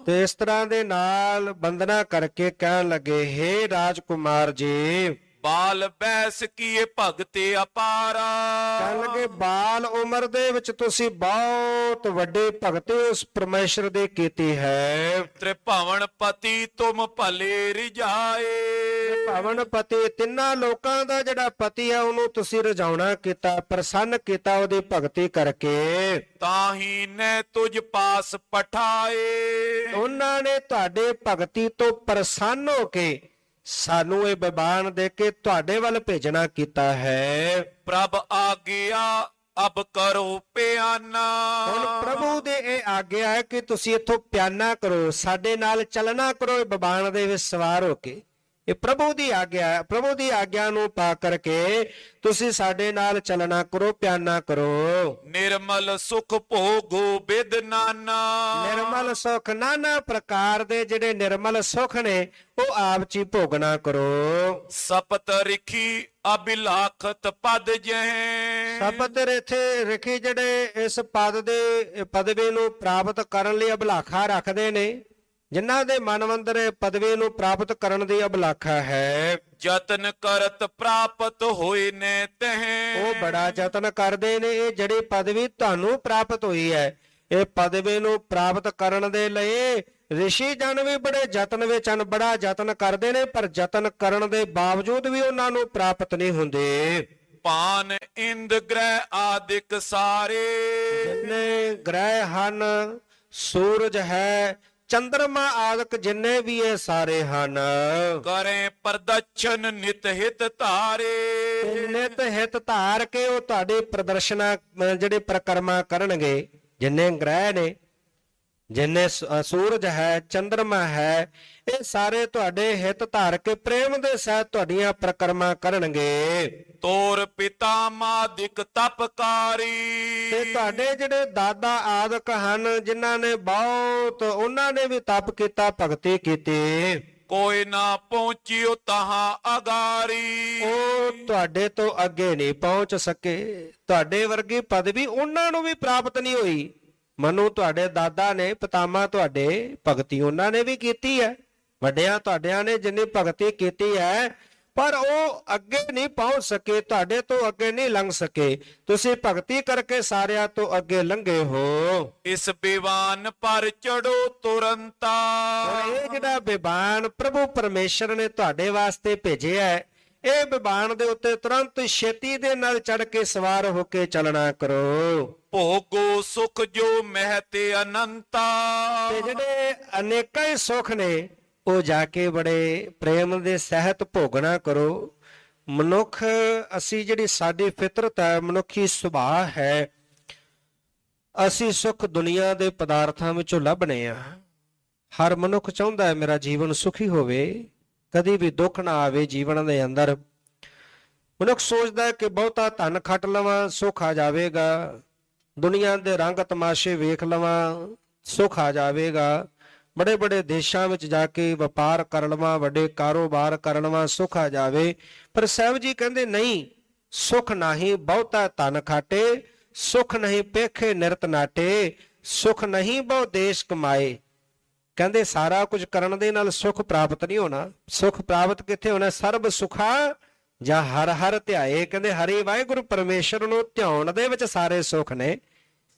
ਤੇ ਇਸ ਤਰ੍ਹਾਂ ਦੇ ਨਾਲ ਬੰਦਨਾ ਕਰਕੇ ਕਹਿਣ ਲੱਗੇ, ਹੇ ਰਾਜਕੁਮਾਰ ਜੀ, ਬਾਲ ਬੈਸ ਕੀਏ ਭਗਤੇ ਅਪਾਰਾ। ਕਹਿਣ ਲੱਗੇ ਬਾਲ ਉਮਰ ਦੇ ਵਿੱਚ ਤੁਸੀਂ ਬਹੁਤ ਵੱਡੇ ਭਗਤੀ ਉਸ ਪਰਮੇਸ਼ਰ ਦੇ ਕੀਤੀ ਹੈ। ਤ੍ਰਿਭਵਨ ਪਤੀ ਤੁਮ ਭਲੇ ਰਿਝਾਏ। ਭਵਨ ਪਤੀ, ਤਿੰਨਾਂ ਲੋਕਾਂ ਦਾ ਜਿਹੜਾ ਪਤੀ ਹੈ ਉਹਨੂੰ ਤੁਸੀਂ ਰਜਾਉਣਾ ਕੀਤਾ, ਪ੍ਰਸੰਨ ਕੀਤਾ ਉਹਦੀ ਭਗਤੀ ਕਰਕੇ। ਤਾਹੀ ਨੇ ਤੁਝ ਪਾਸ ਪਠਾਏ। ਉਹਨਾਂ ਨੇ ਤੁਹਾਡੇ ਭਗਤੀ ਤੋਂ ਪ੍ਰਸੰਨ ਹੋ ਕੇ ਸਾਨੂੰ ਇਹ ਬਿਬਾਨ ਦੇ ਕੇ ਤੁਹਾਡੇ ਵੱਲ ਭੇਜਣਾ ਕੀਤਾ ਹੈ। ਪ੍ਰਭ ਆਗਿਆ ਅਬ ਕਰੋ ਪਿਆਨਾ। ਹੁਣ ਪ੍ਰਭੂ ਦੇ ਇਹ ਆਗਿਆ ਹੈ ਕਿ ਤੁਸੀਂ ਇੱਥੋਂ ਪਿਆਨਾ ਕਰੋ, ਸਾਡੇ ਨਾਲ ਚੱਲਣਾ ਕਰੋ ਇਹ ਬਿਬਾਨ ਦੇ ਵਿੱਚ ਸਵਾਰ ਹੋ ਕੇ। ਇਹ ਪ੍ਰਭੂ ਦੀ ਆਗਿਆ ਹੈ। ਪ੍ਰਭੂ ਦੀ ਆਗਿਆ ਨੂੰ ਪਾ ਕਰਕੇ ਤੁਸੀਂ ਸਾਡੇ ਨਾਲ ਚੱਲਣਾ ਕਰੋ, ਪਿਆਨਾ ਕਰੋ। ਨਿਰਮਲ ਸੁਖ ਭੋਗੋ ਬਿਦ ਨਾਨਾ। ਨਿਰਮਲ ਸੁਖ, ਨਾਨਾ ਪ੍ਰਕਾਰ ਦੇ ਜਿਹੜੇ ਨਿਰਮਲ ਸੁਖ ਨੇ ਉਹ ਆਪ ਚ ਹੀ ਭੋਗਣਾ ਕਰੋ। ਸਪਤ ਰਿਖੀ ਅਬਿਲਾਖਤ ਪਦ ਜਹ। ਸਪਤ ਰਿਖੀ ਜਿਹੜੇ ਇਸ ਪਦ ਦੇ ਪਦਵੀ ਨੂੰ ਪ੍ਰਾਪਤ ਕਰਨ ਲਈ ਅਭਿਲਾਖਾ ਰੱਖਦੇ ਨੇ, ਜਿਨ੍ਹਾਂ ਦੇ ਮਨ ਅੰਦਰ ਪਦਵੀ ਨੂੰ ਪ੍ਰਾਪਤ ਕਰਨ ਦੀ ਅਭਿਲਾਖਾ ਹੈ, ਯਤਨ ਕਰਤ ਪ੍ਰਾਪਤ ਹੋਏ ਨੇ ਤਹ। ਉਹ ਬੜਾ ਯਤਨ ਕਰਦੇ ਨੇ। ਇਹ ਜਿਹੜੀ ਪਦਵੀ ਤੁਹਾਨੂੰ ਪ੍ਰਾਪਤ ਹੋਈ ਹੈ, ਇਹ ਪਦਵੀ ਨੂੰ ਪ੍ਰਾਪਤ ਕਰਨ ਦੇ ਲਈ ਰਿਸ਼ੀ ਜਨ ਵੀ ਬੜੇ ਯਤਨ ਵਿੱਚ ਹਨ, ਬੜਾ ਯਤਨ ਕਰਦੇ ਨੇ, ਪਰ ਯਤਨ ਕਰਨ ਦੇ ਬਾਵਜੂਦ ਵੀ ਉਹਨਾਂ ਨੂੰ ਪ੍ਰਾਪਤ ਨਹੀਂ ਹੁੰਦੇ। ਪਾਨ ਇੰਦ ਗ੍ਰਹਿ ਆਦਿਕ ਸਾਰੇ। ਜਿੰਨੇ ਗ੍ਰਹਿ ਹਨ, ਸੂਰਜ ਹੈ, ਚੰਦਰਮਾ ਆਦਿਕ ਜਿੰਨੇ ਵੀ ਇਹ ਸਾਰੇ ਹਨ, ਕਰੇ ਪ੍ਰਦਰਸ਼ਨ ਨਿਤ ਹਿਤ ਧਾਰੇ। ਨਿਤ ਹਿਤ ਧਾਰ ਕੇ ਉਹ ਤੁਹਾਡੇ ਪ੍ਰਦਰਸ਼ਨਾ ਜਿਹੜੇ ਪ੍ਰਕਰਮਾ ਕਰਨਗੇ। ਜਿੰਨੇ ਗ੍ਰਹਿ ਨੇ, ਜਿੰਨੇ ਸੂਰਜ ਹੈ, ਚੰਦਰਮਾ ਹੈ, ਇਹ ਸਾਰੇ ਤੁਹਾਡੇ ਹਿਤ ਧਾਰ ਕੇ ਪ੍ਰੇਮ ਦੇ ਸਹਿਤ ਤੁਹਾਡੀਆਂ ਪ੍ਰਕਰਮਾ ਕਰਨਗੇ। ਤੋਰ ਪਿਤਾ ਮਾਦਿਕ ਤਪਕਾਰੀ। ਤੇ ਤੁਹਾਡੇ ਜਿਹੜੇ ਦਾਦਾ ਆਦਿਕ ਹਨ, ਜਿਨ੍ਹਾਂ ਨੇ ਬਹੁਤ, ਉਹਨਾਂ ਨੇ ਵੀ ਤਪ ਕੀਤਾ, ਭਗਤੀ ਕੀਤੀ। ਕੋਈ ਨਾ ਪਹੁੰਚਿਓ ਤਹਾਂ ਅਗਾਰੀ। ਉਹ ਤੁਹਾਡੇ ਤੋਂ ਅੱਗੇ ਨਹੀਂ ਪਹੁੰਚ ਸਕੇ। ਤੁਹਾਡੇ ਵਰਗੀ ਪਦਵੀ ਉਹਨਾਂ ਨੂੰ ਵੀ ਪ੍ਰਾਪਤ ਨਹੀਂ ਹੋਈ। ਮਨੂ ਤੁਹਾਡੇ ਦਾਦਾ ਨੇ, ਪਿਤਾਮਾ ਤੁਹਾਡੇ, ਭਗਤੀ ਉਹਨਾਂ ਨੇ ਵੀ ਕੀਤੀ ਹੈ, ਵੱਡਿਆਂ ਤੁਹਾਡਿਆਂ ਨੇ ਜਿੰਨੀ ਭਗਤੀ ਕੀਤੀ ਹੈ, ਪਰ ਉਹ ਅੱਗੇ ਨਹੀਂ ਪਹੁੰਚ ਸਕੇ, ਤੁਹਾਡੇ ਤੋਂ ਅੱਗੇ ਨਹੀਂ ਲੰਘ ਸਕੇ। ਤੁਸੀਂ ਭਗਤੀ ਕਰਕੇ ਸਾਰਿਆਂ ਤੋਂ ਅੱਗੇ ਲੰਘੇ ਹੋ। ਇਸ ਬਿਵਾਨ ਪਰ ਚੜੋ ਤੁਰੰਤਾ। ਇਹ ਜਿਹੜਾ ਬਿਬਾਨ ਪ੍ਰਭੂ ਪਰਮੇਸ਼ਰ ਨੇ ਤੁਹਾਡੇ ਵਾਸਤੇ ਭੇਜਿਆ ਹੈ, ਇਹ ਵਿਮਾਨ ਦੇ ਉੱਤੇ ਤੁਰੰਤ ਛੇਤੀ ਦੇ ਨਾਲ ਚੜ ਕੇ ਸਵਾਰ ਹੋ ਕੇ ਚੱਲਣਾ ਕਰੋ। ਭੋਗੋ ਸੁਖ ਜੋ ਮਹਿਤੇ ਅਨੰਤਾ। ਤੇ ਜਿਹੜੇ ਅਨੇਕਾਂ ਹੀ ਸੁੱਖ ਨੇ ਉਹ ਜਾ ਕੇ ਬੜੇ ਪ੍ਰੇਮ ਦੇ ਸਹਿਤ ਭੋਗਣਾ ਕਰੋ। ਮਨੁੱਖ ਅਸੀਂ ਜਿਹੜੀ ਸਾਡੀ ਫਿਤਰਤ ਹੈ, ਮਨੁੱਖੀ ਸੁਭਾਅ ਹੈ, ਅਸੀਂ ਸੁੱਖ ਦੁਨੀਆ ਦੇ ਪਦਾਰਥਾਂ ਵਿੱਚੋਂ ਲੱਭਣੇ ਆ। ਹਰ ਮਨੁੱਖ ਚਾਹੁੰਦਾ ਹੈ ਮੇਰਾ ਜੀਵਨ ਸੁਖੀ ਹੋਵੇ, ਕਦੀ ਵੀ ਦੁੱਖ ਨਾ ਆਵੇ ਜੀਵਨ ਦੇ ਅੰਦਰ। ਮਨੁੱਖ ਸੋਚਦਾ ਹੈ ਕਿ ਬਹੁਤਾ ਧਨ ਖੱਟ ਲਵਾਂ ਸੁੱਖ ਆ ਜਾਵੇਗਾ, ਦੁਨੀਆ ਦੇ ਰੰਗ ਤਮਾਸ਼ੇ ਵੇਖ ਲਵਾਂ ਸੁੱਖ ਆ ਜਾਵੇਗਾ, ਬੜੇ ਬੜੇ ਦੇਸ਼ਾਂ ਵਿੱਚ ਜਾ ਕੇ ਵਪਾਰ ਕਰ ਲਵਾਂ, ਵੱਡੇ ਕਾਰੋਬਾਰ ਕਰ ਲਵਾਂ ਸੁੱਖ ਆ ਜਾਵੇ। ਪਰ ਸਾਹਿਬ ਜੀ ਕਹਿੰਦੇ ਨਹੀਂ, ਸੁੱਖ ਨਹੀਂ ਬਹੁਤਾ ਧਨ ਖਾਟੇ, ਸੁੱਖ ਨਹੀਂ ਪੇਖੇ ਨਿਰਤ ਨਾਟੇ, ਸੁੱਖ ਨਹੀਂ ਬਹੁ ਦੇਸ਼ ਕਮਾਏ। ਕਹਿੰਦੇ ਸਾਰਾ ਕੁਝ ਕਰਨ ਦੇ ਨਾਲ ਸੁੱਖ ਪ੍ਰਾਪਤ ਨਹੀਂ ਹੋਣਾ। ਸੁੱਖ ਪ੍ਰਾਪਤ ਕਿੱਥੇ ਹੋਣਾ? ਸਰਬ ਸੁਖਾ ਜਾਂ ਹਰ ਹਰ ਧਿਆਏ। ਕਹਿੰਦੇ ਹਰੀ ਵਾਹਿਗੁਰੂ ਪਰਮੇਸ਼ਰ ਨੂੰ ਧਿਆਉਣ ਦੇ ਵਿੱਚ ਸਾਰੇ ਸੁੱਖ ਨੇ,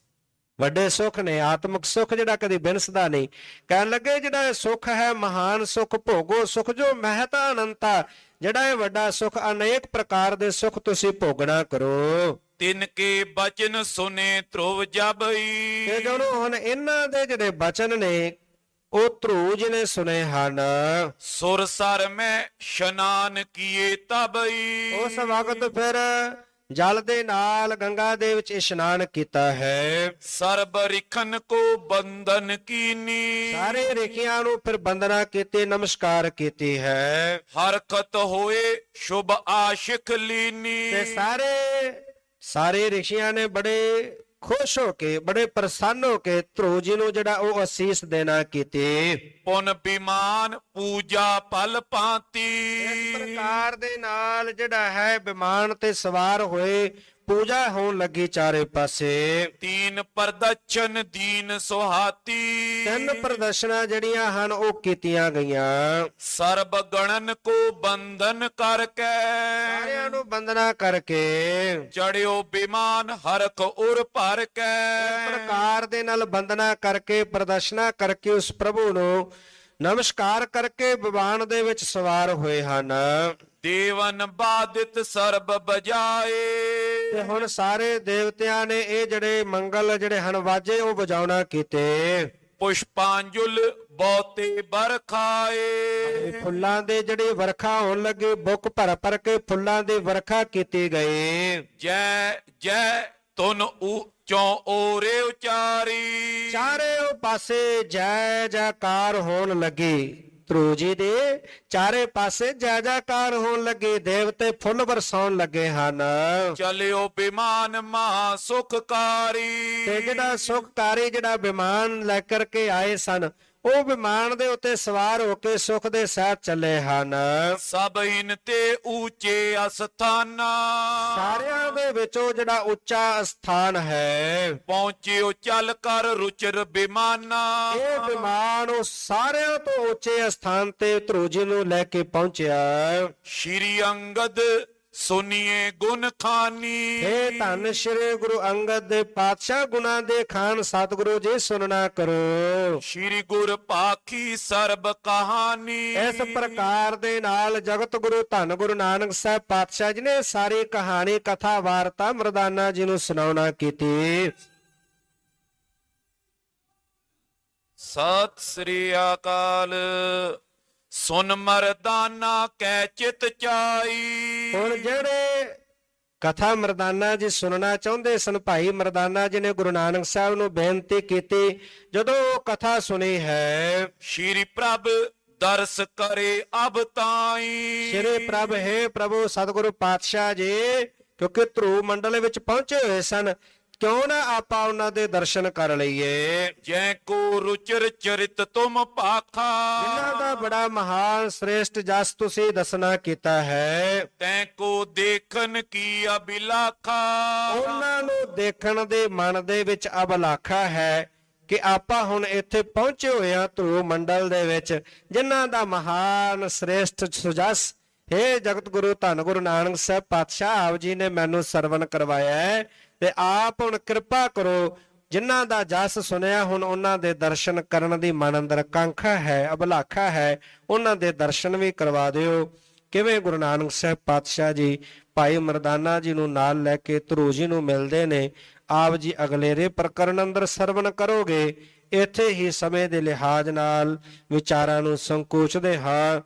ਵੱਡੇ ਸੁੱਖ ਨੇ। ਆਤਮਿਕ ਸੁੱਖ ਜਿਹੜਾ ਕਦੀ ਬਿਨਸਦਾ ਨਹੀਂ। ਕਹਿਣ ਲੱਗੇ ਜਿਹੜਾ ਇਹ ਸੁੱਖ ਹੈ ਮਹਾਨ ਸੁੱਖ, ਭੋਗੋ ਸੁਖ ਜੋ ਮਹਿਤਾ ਅਨੰਤਾ। ਜਿਹੜਾ ਇਹ ਵੱਡਾ ਸੁੱਖ, ਅਨੇਕ ਪ੍ਰਕਾਰ ਦੇ ਸੁੱਖ ਤੁਸੀਂ ਭੋਗਣਾ ਕਰੋ। ਤਿਨ ਕੇ ਬਚਨ ਸੁਨੇ ਧਰੁਵ ਜਬਈ। ਤੇ ਜਦੋਂ ਹੁਣ ਇਹਨਾਂ ਦੇ ਜਿਹੜੇ ਬਚਨ ਨੇ ਉਹ ਧਰੁਵ ਜੀ ਨੇ ਸੁਨੇ ਹਨ। ਸੁਰ ਸਰ ਮੈਂ ਇਸ਼ਨਾਨ ਕੀਏ ਤਬਈ। ਉਸ ਵਕਤ ਫਿਰ ਜਲ ਦੇ ਨਾਲ ਗੰਗਾ ਦੇ ਵਿੱਚ ਇਸ਼ਨਾਨ ਕੀਤਾ ਹੈ। ਸਰਬ ਰਿਖਨ ਕੋ ਬੰਧਨ ਕੀਨੀ। ਸਾਰੇ ਰਿਖੀਆਂ ਨੂੰ ਫਿਰ ਬੰਦਨਾ ਕੀਤੀ, ਨਮਸਕਾਰ ਕੀਤੀ ਹੈ। ਹਰਕਤ ਹੋਏ ਸ਼ੁਭ ਆਸ਼ਿਕ ਲੀਨੀ। ਤੇ ਸਾਰੇ ਰਿਸ਼ੀਆਂ ਨੇ ਬੜੇ ਖੁਸ਼ ਹੋ ਕੇ, ਬੜੇ ਪ੍ਰਸੰਨ ਹੋ ਕੇ ਧਰੁਵ ਜੀ ਨੂੰ ਜਿਹੜਾ ਉਹ ਅਸੀਸ ਦੇਣਾ ਕੀਤੀ। ਪੁਨ ਬਿਮਾਨ ਪੂਜਾ ਪਲ ਭਾਂਤੀ। ਇਸ ਪ੍ਰਕਾਰ ਦੇ ਨਾਲ ਜਿਹੜਾ ਹੈ ਵਿਮਾਨ ਤੇ ਸਵਾਰ ਹੋਏ, ਪੂਜਾ ਹੋਣ ਲੱਗੀ ਚਾਰੇ ਪਾਸੇ। ਤੀਨ ਪ੍ਰਦਰਸ਼ਨ ਦੀਨ ਸੁਹਾਤੀ। ਤਿੰਨ ਪ੍ਰਦਰਸ਼ਨਾਂ ਜਿਹੜੀਆਂ ਹਨ ਉਹ ਕੀਤੀਆਂ ਗਈਆਂ। ਸਰਬ ਗਣਨ ਕੋ ਬੰਧਨ ਕਰਕੇ। ਸਾਰਿਆਂ ਨੂੰ ਬੰਦਨਾ ਕਰਕੇ ਚੜਿਓ ਬਿਮਾਨ ਹਰਖ ਉਰ ਭਰ ਕੇ। ਇਸ ਪ੍ਰਕਾਰ ਦੇ ਨਾਲ ਬੰਦਨਾ ਕਰਕੇ, ਪ੍ਰਦਰਸ਼ਨਾਂ ਕਰਕੇ, ਉਸ ਪ੍ਰਭੂ ਨੂੰ ਨਮਸਕਾਰ ਕਰਕੇ ਵਿਮਾਨ ਦੇ ਵਿੱਚ ਸਵਾਰ ਹੋਏ ਹਨ। ਦੇਵਨ ਬਾਦਿਤ ਸਰਬ ਬਜਾਏ। ਤੇ ਹੁਣ ਸਾਰੇ ਦੇਵਤਿਆਂ ਨੇ ਇਹ ਜਿਹੜੇ ਮੰਗਲ ਜਿਹੜੇ ਹਨ ਵਾਜੇ ਉਹ ਵਜਾਉਣਾ ਕੀਤੇ। ਪੁਸ਼ਪਾਂਜੁਲ ਬਹੁਤੇ ਬਰਖਾਏ। ਫੁੱਲਾਂ ਦੇ ਜਿਹੜੇ ਵਰਖਾ ਹੋਣ ਲੱਗੇ, ਬੁੱਕ ਭਰ ਭਰ ਕੇ ਫੁੱਲਾਂ ਦੀ ਵਰਖਾ ਕੀਤੀ ਗਈ। ਜੈ ਜੈ ਤੁਨ ਉੱਚੋਂ ਓਰੇ ਉਚਾਰੀ। ਚਾਰੇ ਪਾਸੇ ਜੈ ਜੈਕਾਰ ਹੋਣ ਲੱਗੀ। ਧਰੁਵ ਜੀ ਦੇ ਚਾਰੇ ਪਾਸੇ ਜੈ ਜੈਕਾਰ ਹੋਣ ਲੱਗੇ, ਦੇਵਤੇ ਫੁੱਲ ਵਰਸਾਉਣ ਲੱਗੇ ਹਨ। ਚਲਿਓ ਬਿਮਾਨ ਮਹਾ ਸੁਖਕਾਰੀ। ਤੇ ਜਿਹੜਾ ਸੁਖਕਾਰੀ ਜਿਹੜਾ ਵਿਮਾਨ ਲੈ ਕਰਕੇ ਆਏ ਸਨ, ਉਹ ਵਿਮਾਨ ਦੇ ਉੱਤੇ ਸਵਾਰ ਹੋ ਕੇ ਸੁਖ ਦੇ ਸਹਿਤ ਚੱਲੇ ਹਨ। ਸਭ ਇਨ ਤੇ ਉੱਚੇ ਅਸਥਾਨਾ। ਸਾਰਿਆਂ ਦੇ ਵਿੱਚੋਂ ਜਿਹੜਾ ਉੱਚਾ ਸਥਾਨ ਹੈ, ਪਹੁੰਚਿਓ ਚੱਲ ਕਰ ਰੁਚਰ ਬਿਮਾਨਾ। ਇਹ ਵਿਮਾਨ ਉਹ ਸਾਰਿਆਂ ਤੋਂ ਉੱਚੇ ਸਥਾਨ ਤੇ ਧਰੁਵ ਜੀ ਨੂੰ ਲੈ ਕੇ ਪਹੁੰਚਿਆ। ਸ਼੍ਰੀ ਅੰਗਦ ਸੁਨੀਏ ਗੁਣ ਖਾਨੀ। ਇਹ ਧੰਨ ਸ਼੍ਰੀ ਗੁਰੂ ਅੰਗਦ ਦੇ ਪਾਤਸ਼ਾਹ ਗੁਣਾ ਦੇ ਖਾਨ ਸਤਿਗੁਰੂ ਜੀ ਸੁਣਨਾ ਕਰੋ। ਸ਼੍ਰੀ ਗੁਰ ਪਾਖੀ ਸਰਬ ਕਹਾਣੀ। ਇਸ ਪ੍ਰਕਾਰ ਦੇ ਨਾਲ ਜਗਤ ਗੁਰੂ ਧੰਨ ਗੁਰੂ ਨਾਨਕ ਸਾਹਿਬ ਪਾਤਸ਼ਾਹ ਜੀ ਨੇ ਸਾਰੀ ਕਹਾਣੀ, ਕਥਾ, ਵਾਰਤਾ ਮਰਦਾਨਾ ਜੀ ਨੂੰ ਸੁਣਾਉਣਾ ਕੀਤੀ। ਸਤਿ ਸ੍ਰੀ ਅਕਾਲ। ਸੁਨ ਮਰਦਾਨਾ ਕੈ ਚਿਤ ਚਾਈ। ਹੁਣ ਜਿਹੜੇ ਕਥਾ ਮਰਦਾਨਾ ਜੀ ਸੁਣਨਾ ਚਾਹੁੰਦੇ ਸਨ, ਭਾਈ ਮਰਦਾਨਾ ਜੀ ਨੇ ਗੁਰੂ ਨਾਨਕ ਸਾਹਿਬ ਨੂੰ ਬੇਨਤੀ ਕੀਤੀ। ਜਦੋਂ ਉਹ ਕਥਾ ਸੁਣੀ ਹੈ, ਸ਼੍ਰੀ ਪ੍ਰਭ ਦਰਸ ਕਰੇ ਅਬ ਤਾਈ। ਸ਼੍ਰੀ ਪ੍ਰਭ ਹੈ ਪ੍ਰਭੂ ਸਤਿਗੁਰੂ ਪਾਤਸ਼ਾਹ ਜੀ ਕਿਉਂਕਿ ਧਰੁਵ ਮੰਡਲ ਵਿੱਚ ਪਹੁੰਚੇ ਹੋਏ ਸਨ, ਕਿਉਂ ਨਾ ਆਪਾਂ ਉਹਨਾਂ ਦੇ ਦਰਸ਼ਨ ਕਰ ਲਈਏ। ਜੈ ਕੋ ਰੁਚਰ ਚਰਿਤ ਤੁਮ ਪਾਖਾ। ਜਿਨ੍ਹਾਂ ਦਾ ਬੜਾ ਮਹਾਨ ਸ੍ਰੇਸ਼ਟ ਜਸ ਤੁਸੀਂ ਦੱਸਣਾ ਕੀਤਾ ਹੈ, ਤੈ ਕੋ ਦੇਖਣ ਕੀ ਅਬਿਲਾਖਾ। ਉਹਨਾਂ ਨੂੰ ਦੇਖਣ ਦੇ ਮਨ ਦੇ ਵਿੱਚ ਅਬਲਾਖਾ ਹੈ ਕਿ ਆਪਾਂ ਹੁਣ ਇੱਥੇ ਪਹੁੰਚੇ ਹੋਏ ਹਾਂ ਧਰੁਵ ਮੰਡਲ ਦੇ ਵਿੱਚ, ਜਿਨ੍ਹਾਂ ਦਾ ਮਹਾਨ ਸ੍ਰੇਸ਼ਟ ਸੁਜਸ ਹੇ ਜਗਤ ਗੁਰੂ ਧੰਨ ਗੁਰੂ ਨਾਨਕ ਸਾਹਿਬ ਪਾਤਸ਼ਾਹ ਆਪ ਜੀ ਨੇ ਮੈਨੂੰ ਸਰਵਣ ਕਰਵਾਇਆ ਹੈ। ਤੇ ਆਪ ਹੁਣ ਕਿਰਪਾ ਕਰੋ, ਜਿਨ੍ਹਾਂ ਦਾ ਜਸ ਸੁਣਿਆ ਹੁਣ ਉਹਨਾਂ ਦੇ ਦਰਸ਼ਨ ਕਰਨ ਦੀ ਮਨ ਅੰਦਰ ਕਾਂਖਾ ਹੈ, ਅਬਲਾਖਾ ਹੈ, ਉਹਨਾਂ ਦੇ ਦਰਸ਼ਨ ਵੀ ਕਰਵਾ ਦਿਓ। ਕਿਵੇਂ ਗੁਰੂ ਨਾਨਕ ਸਾਹਿਬ ਪਾਤਸ਼ਾਹ ਜੀ ਭਾਈ ਮਰਦਾਨਾ ਜੀ ਨੂੰ ਨਾਲ ਲੈ ਕੇ ਧਰੂ ਜੀ ਨੂੰ ਮਿਲਦੇ ਨੇ। ਆਪ ਜੀ ਅਗਲੇਰੇ ਪ੍ਰਕਰਨ ਅੰਦਰ ਸਰਵਣ ਕਰੋਗੇ। ਇੱਥੇ ਹੀ ਸਮੇਂ ਦੇ ਲਿਹਾਜ਼ ਨਾਲ ਵਿਚਾਰਾਂ ਨੂੰ ਸੰਕੋਚਦੇ ਹਾਂ।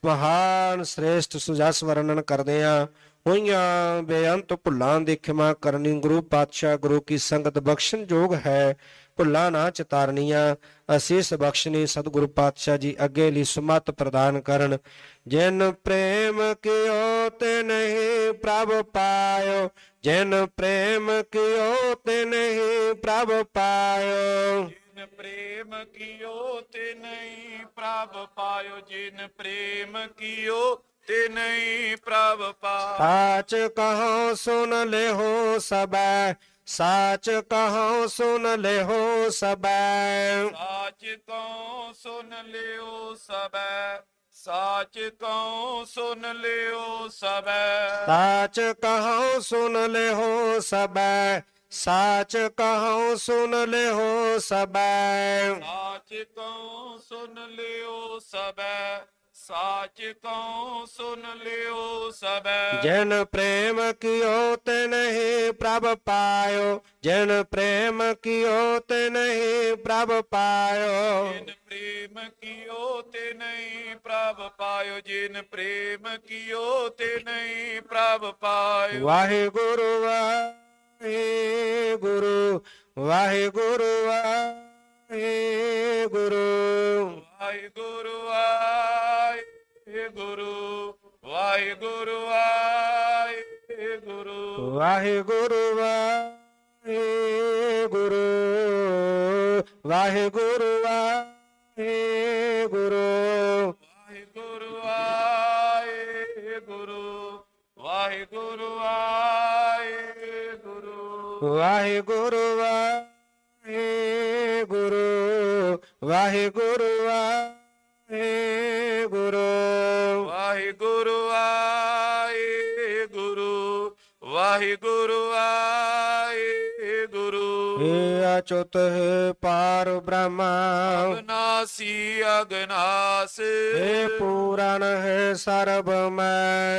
ਮਹਾਨ ਸ੍ਰੇਸ਼ਟ ਸੁਜਸ ਵਰਣਨ ਕਰਦੇ ਹਾਂ। ਹੋਈਆਂ ਬੇਅੰਤ ਭੁੱਲਾਂ ਦੀ ਖਿਮਾ ਕਰਨੀ ਗੁਰੂ ਪਾਤਸ਼ਾਹ ਗੁਰੂ ਕੀ ਸੰਗਤ ਬਖਸ਼ਣ ਯੋਗ ਹੈ। ਭੁੱਲਾਂ ਨਾ ਚਿਤਾਰਨੀਆਂ ਅਸੀਸ ਬਖਸ਼ਣੀ ਸਤਿਗੁਰੂ ਪਾਤਸ਼ਾਹ ਜੀ ਅੱਗੇ ਲਈ ਸੁਮਤ ਪ੍ਰਦਾਨ ਕਰਨ। ਜਿਨ ਪ੍ਰੇਮ ਕਿਓ ਤੇ ਨਹੀਂ ਪ੍ਰਭ ਪਾਇਓ, ਜਿਨ ਪ੍ਰੇਮ ਕਿਓ ਤੇ ਨਹੀਂ ਪ੍ਰਭ ਪਾਇਓ। ਜਿਨ ਪ੍ਰੇਮ ਕੀਓ ਤੇ ਨਹੀਂ ਪ੍ਰਭ ਪਾਇਓ, ਜਿਨ ਪ੍ਰੇਮ ਕੀਓ ਤੇ ਨਹੀਂ ਪ੍ਰਭ ਪਾਇਓ। ਸਾਚ ਕਹੋ ਸੁਨ ਲਿਹੋ ਸਬੈ, ਸਾਚ ਕਹੋ ਸੁਨ ਲਿਹੋ ਸਬੈ। ਸਾਚ ਕਉ ਸੁਨ ਲਿਓ ਸਬੈ, ਸਾਚ ਕਉ ਸੁਨ ਲਿਓ ਸਬੈ। ਸਾਚ ਕਹੋ ਸੁਨ ਲਿਹੋ ਸਬੈ, ਸਾਚ ਕਹੋ ਸੁਨ ਲਿਹੋ ਸਬੈ। ਸਾਚ ਕਉ ਸੁਨ ਲਿਓ ਸਬੈ, ਸਾਚ ਕਉ ਸੁਨ ਲਿਓ ਸਬੈ। ਜਿਨ ਪ੍ਰੇਮ ਕੀਓ ਤੇ ਨਹੀਂ ਪ੍ਰਭ ਪਾਇਓ, ਜਿਨ ਪ੍ਰੇਮ ਕੀਓ ਤੇ ਨਹੀਂ ਪ੍ਰਭ ਪਾਇਓ। ਜਿਨ ਪ੍ਰੇਮ ਕੀਓ ਤੇ ਨਹੀਂ ਪ੍ਰਭ ਪਾਇਓ, ਜਿਨ ਪ੍ਰੇਮ ਕੀਓ ਤੇ ਨਹੀਂ ਪ੍ਰਭ ਪਾਇਓ। ਵਾਹਿਗੁਰੂ ਵਾਹਿਗੁਰੂ, ਵਾਹਿਗੁਰੂ ਵਾਹਿਗੁਰੂ, ਵਾਹਿਗੁਰੂ ਵਾਹਿਗੁਰੂ, ਵਾਹਿਗੁਰੂ ਵਾਹਿਗੁਰੂ, ਵਾਹਿਗੁਰੂ ਵਾਹਿਗੁਰੂ, ਵਾਹਿਗੁਰੂ ਵਾਹਿਗੁਰੂ, ਵਾਹਿਗੁਰੂ ਵਾਹਿਗੁਰੂ, ਵਾਹਿਗੁਰੂ ਵਾਹਿਗੁਰੂ, ਵਾਹਿਗੁਰੂ ਵਾਹਿਗੁਰੂ, ਵਾਹਿਗੁਰੂ ਵਾਹਿਗੁਰੂ, ਵਾਹਿਗੁਰੂ ਵਾਹਿਗੁਰੂ, ਵਾਹਿਗੁਰੂ ਵਾਹਿਗੁਰੂ। ਏ ਅਚੁਤ ਹੈ ਪਾਰ ਬ੍ਰਹਮਾ, ਅਗਨਾਸੀ ਅਗਨਾਸ, ਏ ਪੂਰਨ ਹੈ ਸਰਬ ਮੈਂ।